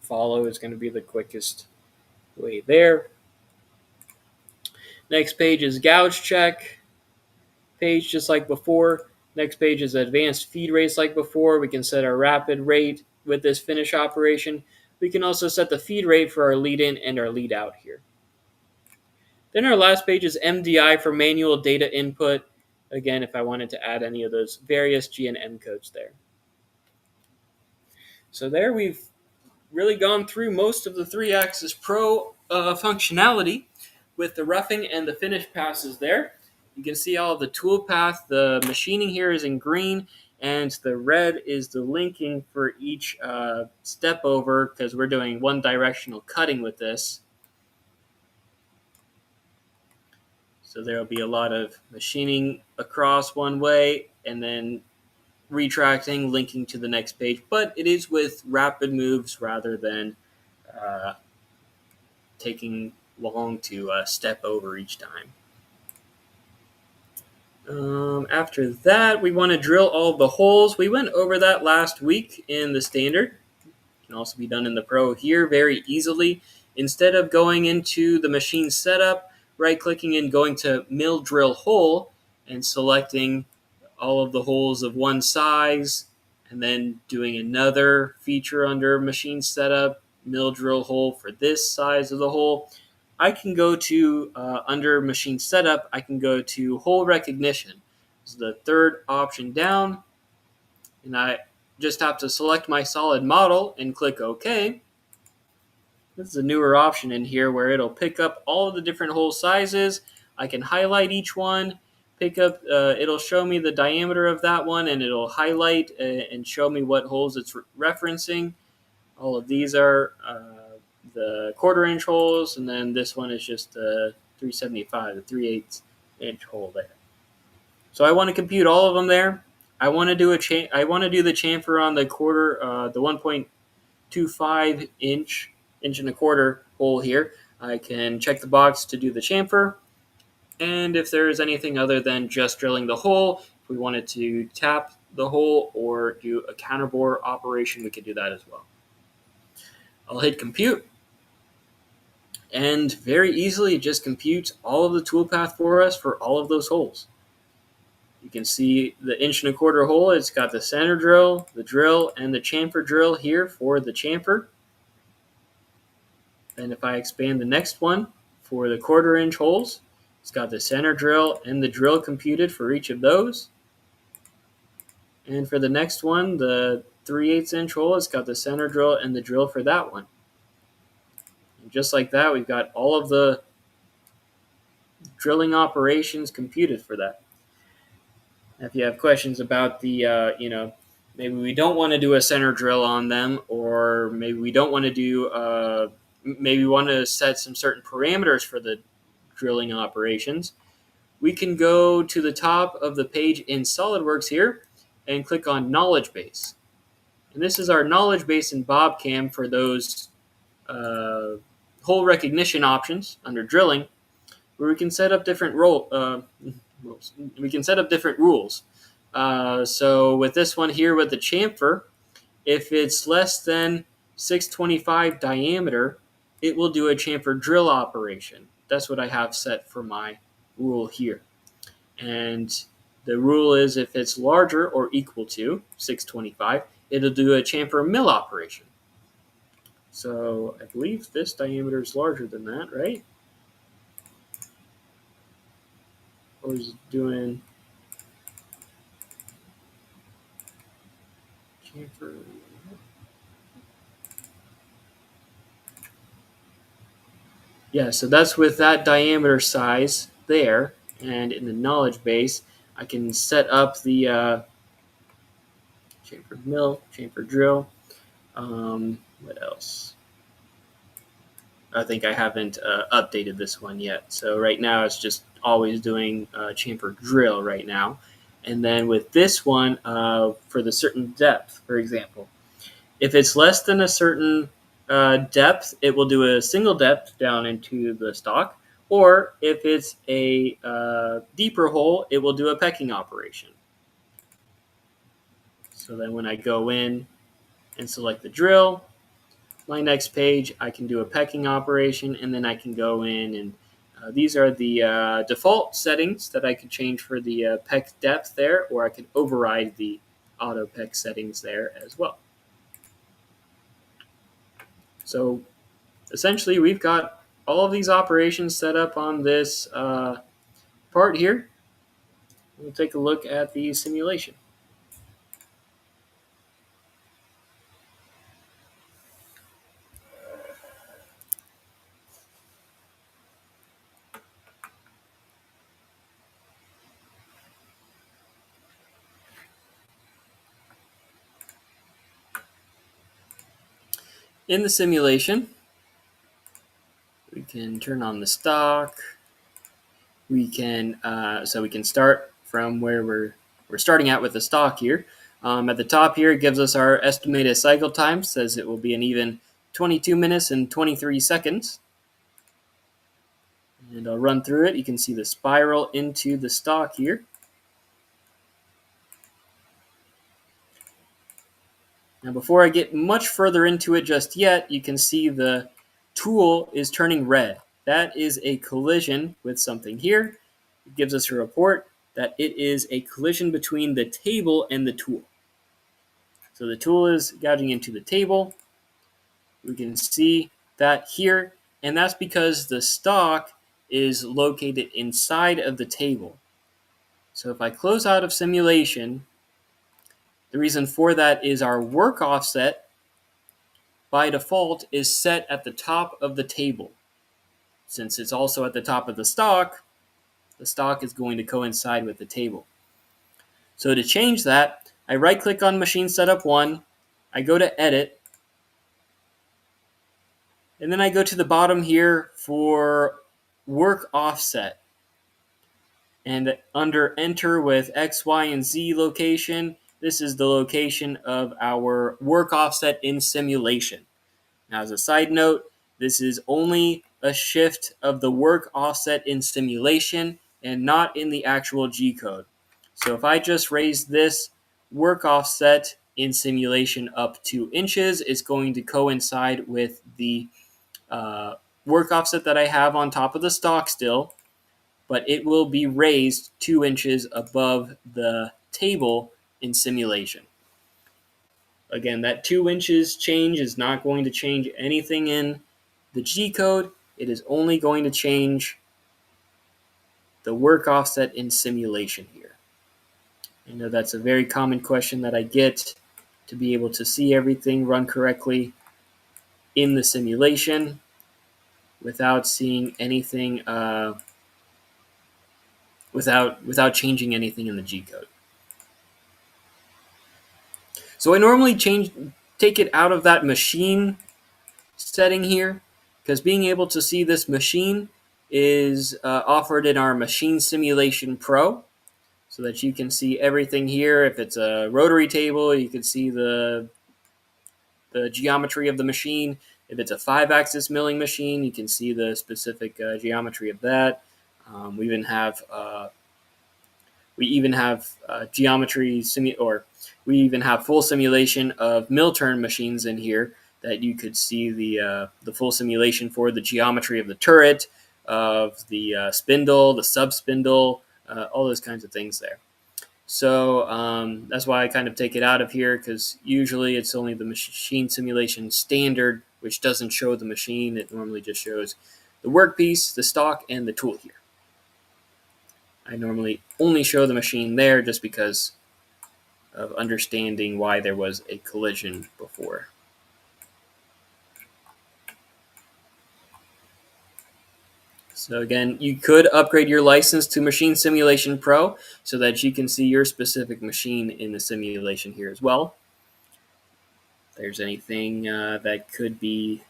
Follow is going to be the quickest way there. Next page is gouge check page, just like before. Next page is advanced feed rates, like before. We can set our rapid rate with this finish operation. We can also set the feed rate for our lead in and our lead out here. Then our last page is MDI for manual data input. Again, if I wanted to add any of those various G and M codes there. So there we've really gone through most of the 3-axis Pro functionality with the roughing and the finish passes there. You can see all of the tool path. The machining here is in green, and the red is the linking for each step over, because we're doing one directional cutting with this. So there will be a lot of machining across one way and then retracting, linking to the next page. But it is with rapid moves rather than taking long to step over each time. After that, we want to drill all of the holes. We went over that last week in the standard. It can also be done in the Pro here very easily. Instead of going into the machine setup, right-clicking and going to Mill Drill Hole and selecting all of the holes of one size, and then doing another feature under Machine Setup, Mill Drill Hole for this size of the hole, I can go to, under Machine Setup, I can go to Hole Recognition. This is the third option down, and just have to select my solid model and click OK. This is a newer option in here where it'll pick up all of the different hole sizes. I can highlight each one, it'll show me the diameter of that one, and it'll highlight and show me what holes it's referencing. All of these are the 1/4 inch holes, and then this one is just the 375, the 3/8 inch hole there. So I want to compute all of them there. I want to do the chamfer on the the 1.25 inch and 1/4 hole here. I can check the box to do the chamfer. And if there is anything other than just drilling the hole, if we wanted to tap the hole or do a counterbore operation, we could do that as well. I'll hit compute, and very easily it just computes all of the toolpath for us for all of those holes. You can see the 1.25 hole, it's got the center drill, and the chamfer drill here for the chamfer. And if I expand the next one for the 1/4 inch holes, it's got the center drill and the drill computed for each of those. And for the next one, the 3/8 inch hole, it's got the center drill and the drill for that one. And just like that, we've got all of the drilling operations computed for that. If you have questions about the, maybe we don't want to do a center drill on them, or maybe we don't want to do, maybe we want to set some certain parameters for the drilling operations, we can go to the top of the page in SolidWorks here and click on Knowledge Base. And this is our knowledge base in BobCAM for those hole recognition options under drilling, where we can set up different rules. We can set up different rules. So with this one here with the chamfer, if it's less than 625 diameter, it will do a chamfer drill operation. That's what I have set for my rule here. And the rule is if it's larger or equal to 625, it'll do a chamfer mill operation. So I believe this diameter is larger than that, right? Or is it doing chamfer? Yeah, so that's with that diameter size there. And in the knowledge base, I can set up the chamfer mill, chamfer drill. What else? I think I haven't updated this one yet. So right now it's just always doing chamfer drill right now. And then with this one, for the certain depth, for example, if it's less than a certain depth, it will do a single depth down into the stock. Or if it's a deeper hole, it will do a pecking operation. So then when I go in and select the drill, my next page, I can do a pecking operation, and then I can go in and these are the default settings that I could change for the peck depth there, or I could override the auto peck settings there as well. So essentially, we've got all of these operations set up on this part here. We'll take a look at the simulation. In the simulation, we can turn on the stock. We can start from where we're starting at with the stock here. At the top here, it gives us our estimated cycle time. Says it will be an even 22 minutes and 23 seconds. And I'll run through it. You can see the spiral into the stock here. Now, before I get much further into it just yet, you can see the tool is turning red. That is a collision with something here. It gives us a report that it is a collision between the table and the tool. So the tool is gouging into the table. We can see that here, and that's because the stock is located inside of the table. So if I close out of simulation The reason for that is our work offset by default is set at the top of the table. Since it's also at the top of the stock is going to coincide with the table. So to change that, I right click on machine setup 1, I go to edit, and then I go to the bottom here for work offset. And under enter with X, Y, and Z location, this is the location of our work offset in simulation. Now, as a side note, this is only a shift of the work offset in simulation and not in the actual G code. So if I just raise this work offset in simulation up 2 inches, it's going to coincide with the work offset that I have on top of the stock still, but it will be raised 2 inches above the table in simulation. Again, that 2 inches change is not going to change anything in the G code. It is only going to change the work offset in simulation here. I know that's a very common question that I get, to be able to see everything run correctly in the simulation without seeing anything, without changing anything in the G code. So I normally take it out of that machine setting here, because being able to see this machine is offered in our Machine Simulation Pro, so that you can see everything here. If it's a rotary table, you can see the geometry of the machine. If it's a 5-axis milling machine, you can see the specific geometry of that. We even have we even have full simulation of mill turn machines in here, that you could see the full simulation for the geometry of the turret, of the spindle, the sub spindle, all those kinds of things there. So that's why I kind of take it out of here, because usually it's only the machine simulation standard, which doesn't show the machine. It normally just shows the workpiece, the stock, and the tool here. I normally only show the machine there just because of understanding why there was a collision before. So again, you could upgrade your license to Machine Simulation Pro so that you can see your specific machine in the simulation here as well. If there's anything that could be,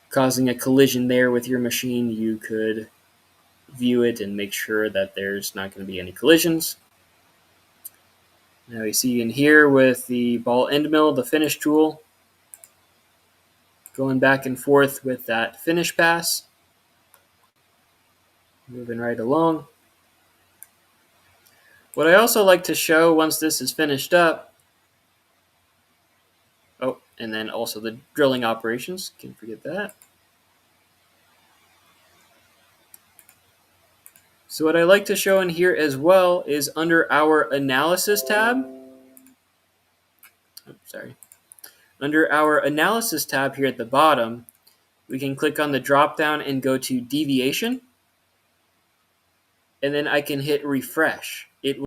causing a collision there with your machine, you could view it and make sure that there's not going to be any collisions. Now you see in here with the ball end mill, the finish tool, going back and forth with that finish pass, moving right along. What I also like to show once this is finished up, and then also the drilling operations, can't forget that. So what I like to show in here as well is under our analysis tab. Under our analysis tab here at the bottom, we can click on the drop down and go to deviation, and then I can hit refresh. It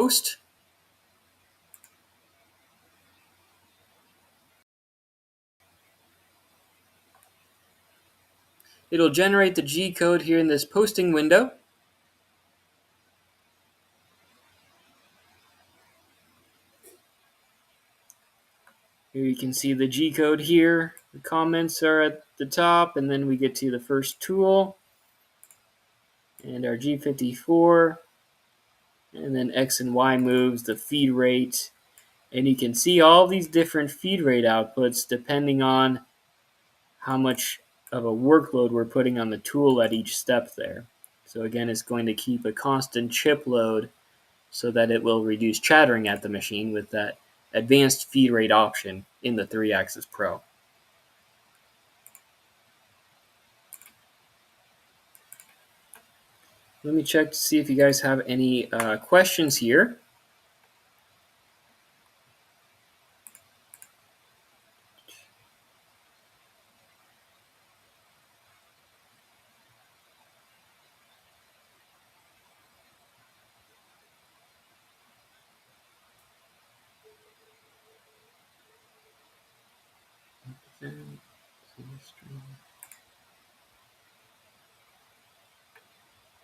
post. It'll generate the G code here in this posting window. Here you can see the G code here. The comments are at the top, and then we get to the first tool and our G54, and then X and Y moves, the feed rate, and you can see all these different feed rate outputs depending on how much of a workload we're putting on the tool at each step there. So again, it's going to keep a constant chip load so that it will reduce chattering at the machine with that advanced feed rate option in the 3-axis Pro. Let me check to see if you guys have any questions here.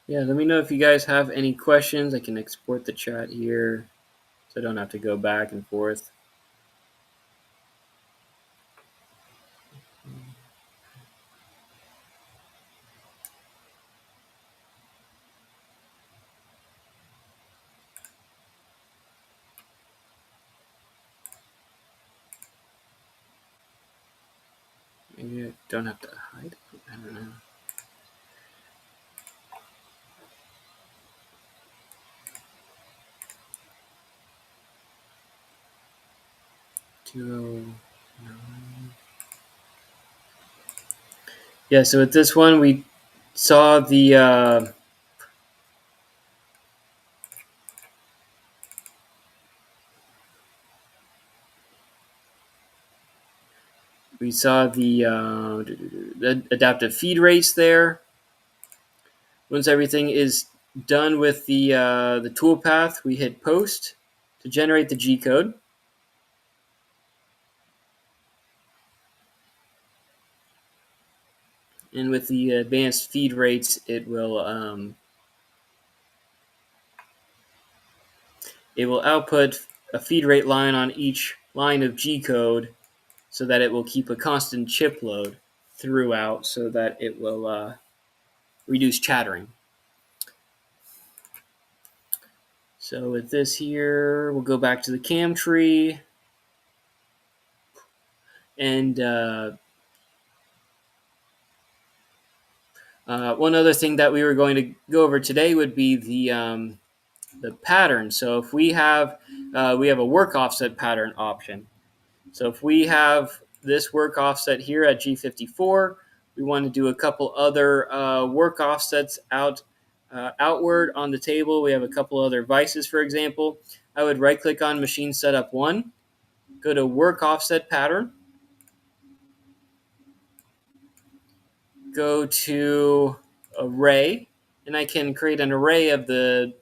Yeah, let me know if you guys have any questions. I can export the chat here so I don't have to go back and forth. Maybe I don't have to hide it. I don't know. Yeah, so with this one, we saw the the adaptive feed rates there. Once everything is done with the toolpath, we hit post to generate the G code. And with the advanced feed rates, it will output a feed rate line on each line of G code so that it will keep a constant chip load throughout so that it will reduce chattering. So with this here, we'll go back to the CAM tree. And one other thing that we were going to go over today would be the pattern. So if we have a work offset pattern option. So if we have this work offset here at G54, we want to do a couple other work offsets outward on the table. We have a couple other vices, for example. I would right-click on Machine Setup 1, go to Work Offset Pattern, go to Array, and I can create an array of the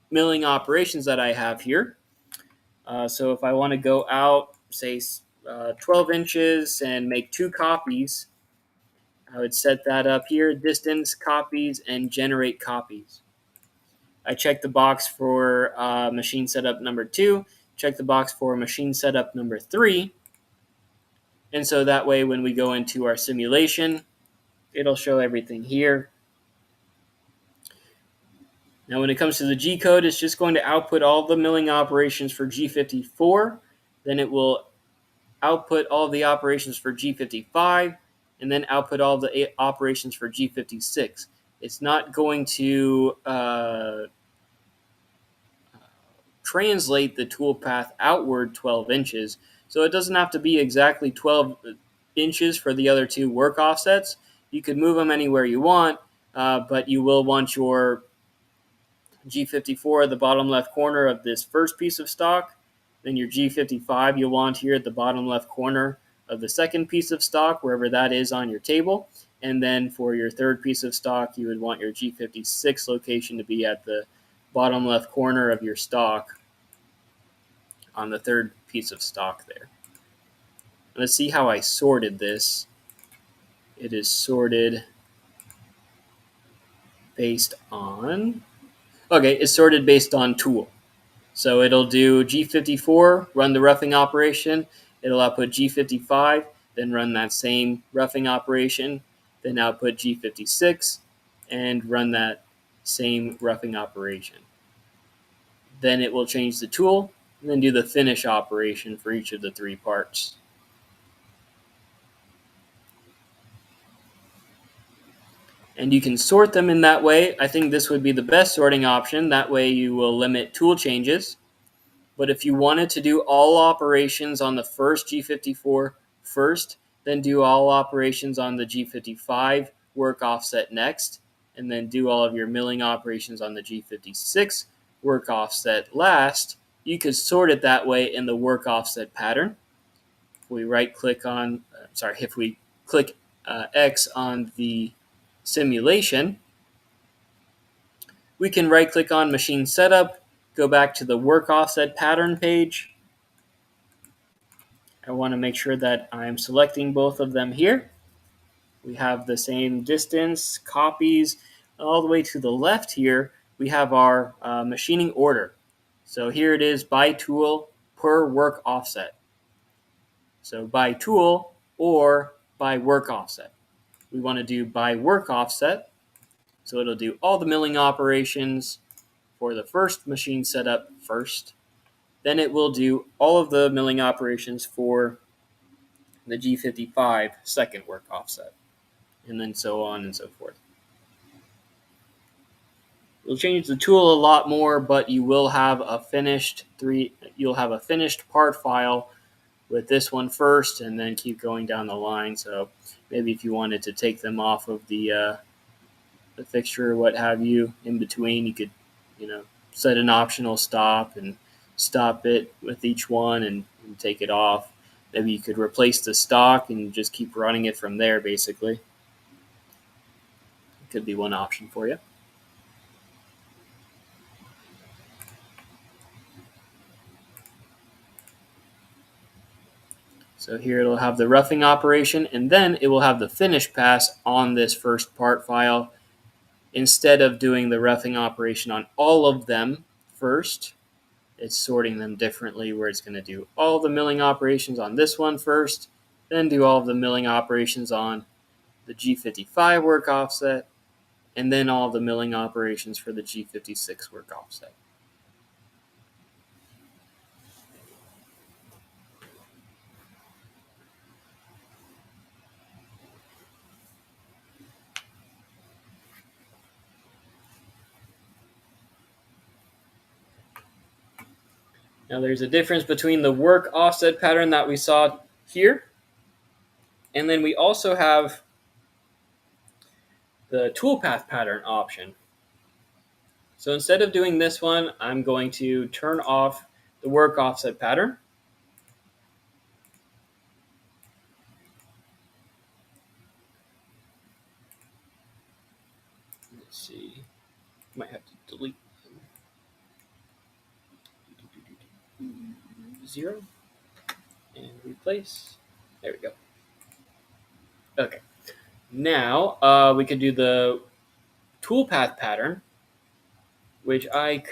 milling operations that I have here. So if I want to go out, say, 12 inches and make 2 copies, I would set that up here, distance, copies, and generate copies. I check the box for machine setup number 2, check the box for machine setup number 3, and so that way when we go into our simulation, it'll show everything here. Now when it comes to the G code, it's just going to output all the milling operations for G54, then it will output all the operations for G55, and then output all the operations for G56. It's not going to translate the toolpath outward 12 inches. So it doesn't have to be exactly 12 inches for the other 2 work offsets. You could move them anywhere you want, but you will want your G54 at the bottom left corner of this first piece of stock. Then your G55 you'll want here at the bottom left corner of the second piece of stock, wherever that is on your table. And then for your third piece of stock, you would want your G56 location to be at the bottom left corner of your stock on the third piece of stock there. Let's see how I sorted this. It is sorted based on, it's sorted based on tool. So it'll do G54, run the roughing operation. It'll output G55, then run that same roughing operation, then output G56, and run that same roughing operation. Then it will change the tool, and then do the finish operation for each of the three parts. And you can sort them in that way. I think this would be the best sorting option. That way you will limit tool changes. But if you wanted to do all operations on the first G54 first, then do all operations on the G55 work offset next, and then do all of your milling operations on the G56 work offset last, you could sort it that way in the work offset pattern. If we if we click X on the simulation, we can right click on machine setup, go back to the work offset pattern page. I want to make sure that I'm selecting both of them here. We have the same distance, copies. All the way to the left here, we have our machining order. So here it is by tool per work offset. So by tool or by work offset. We want to do by work offset. So it'll do all the milling operations for the first machine setup first. Then it will do all of the milling operations for the G55 second work offset, and then so on and so forth. You'll change the tool a lot more, but you will have a finished part file with this one first, and then keep going down the line. So maybe if you wanted to take them off of the fixture or what have you in between, you could, set an optional stop and stop it with each one and take it off. Maybe you could replace the stock and just keep running it from there, basically. It could be one option for you. So here it'll have the roughing operation, and then it will have the finish pass on this first part file. Instead of doing the roughing operation on all of them first, it's sorting them differently, where it's going to do all the milling operations on this one first, then do all of the milling operations on the G55 work offset, and then all of the milling operations for the G56 work offset. Now there's a difference between the work offset pattern that we saw here, and then we also have the toolpath pattern option. So instead of doing this one, I'm going to turn off the work offset pattern. Let's see, might have to delete 0 and replace. There we go. Okay. Now we could do the toolpath pattern, which I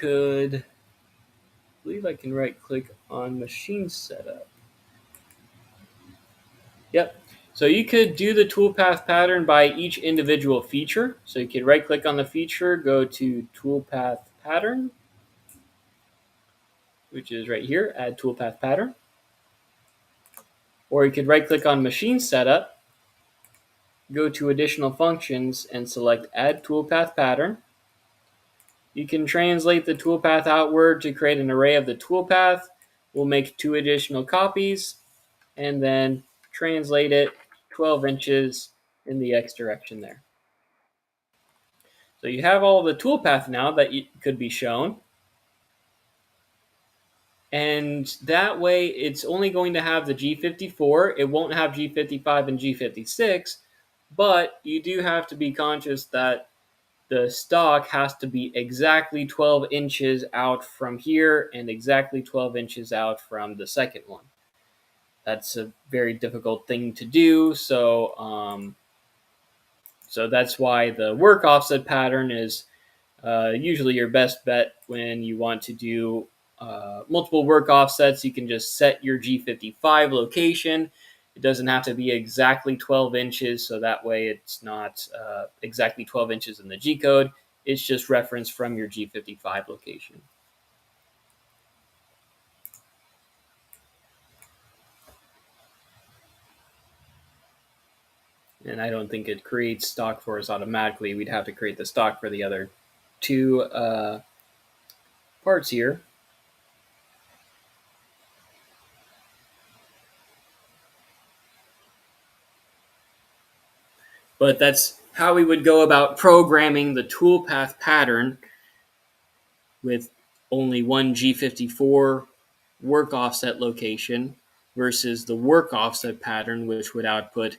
believe I can right click on machine setup. Yep. So you could do the toolpath pattern by each individual feature. So you could right click on the feature, go to toolpath pattern, which is right here, add toolpath pattern. Or you could right click on machine setup, go to additional functions and select add toolpath pattern. You can translate the toolpath outward to create an array of the toolpath. We'll make 2 additional copies and then translate it 12 inches in the X direction there. So you have all the toolpath now that could be shown. And that way it's only going to have the G54. It won't have G55 and G56, but you do have to be conscious that the stock has to be exactly 12 inches out from here and exactly 12 inches out from the second one. That's a very difficult thing to do. So that's why the work offset pattern is usually your best bet when you want to do multiple work offsets. You can just set your G55 location. It doesn't have to be exactly 12 inches, so that way it's not exactly 12 inches in the G code. It's just referenced from your G55 location. And I don't think it creates stock for us automatically. We'd have to create the stock for the other two parts here. But that's how we would go about programming the toolpath pattern with only one G54 work offset location versus the work offset pattern, which would output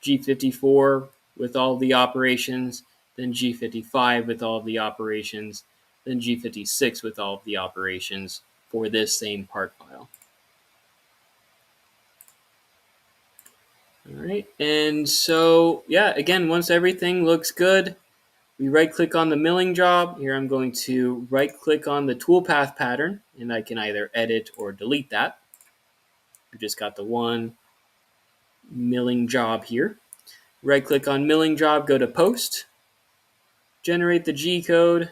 G54 with all the operations, then G55 with all the operations, then G56 with all the operations for this same part file. All right, and so yeah, again, once everything looks good, we right click on the milling job. Here I'm going to right click on the toolpath pattern, and I can either edit or delete that. We just got the one milling job here. Right click on milling job, go to post, generate the G code,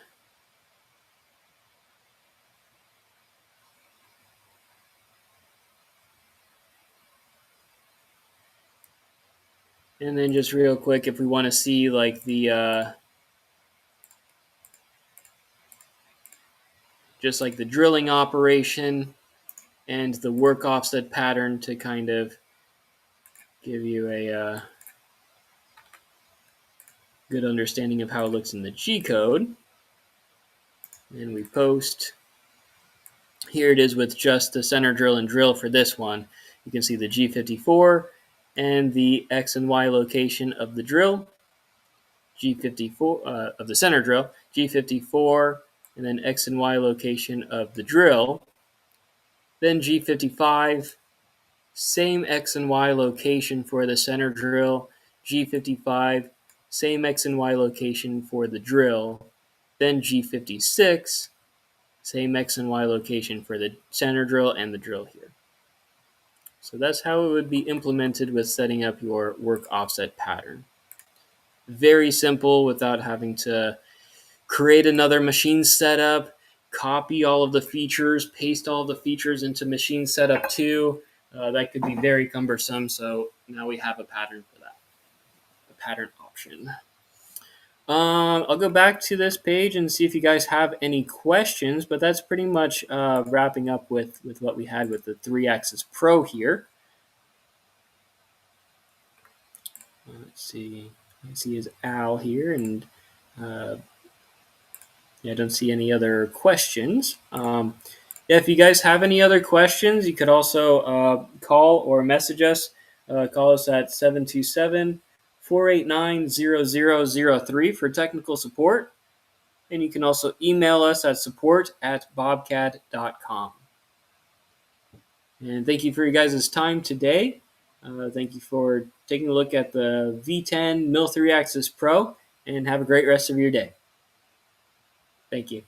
and then just real quick, if we want to see like the just like the drilling operation and the work offset pattern to kind of give you a good understanding of how it looks in the G code. And we post. Here it is with just the center drill and drill for this one. You can see the G54 and the X and Y location of the drill. G54 of the center drill, G54, and then X and Y location of the drill. Then G55, same X and Y location for the center drill, G55, same X and Y location for the drill. Then G56, same X and Y location for the center drill and the drill here. So that's how it would be implemented with setting up your work offset pattern. Very simple without having to create another machine setup, copy all of the features, paste all of the features into machine setup 2. That could be very cumbersome, so now we have a pattern for that, a pattern option. I'll go back to this page and see if you guys have any questions, but that's pretty much wrapping up with what we had with the 3-axis Pro here. Let's see. I see his Al here, and I don't see any other questions. If you guys have any other questions, you could also call or message us. Call us at 727-489-0003 for technical support. And you can also email us at support@bobcad.com. And thank you for your guys' time today. Thank you for taking a look at the V10 Mill 3-Axis Pro, and have a great rest of your day. Thank you.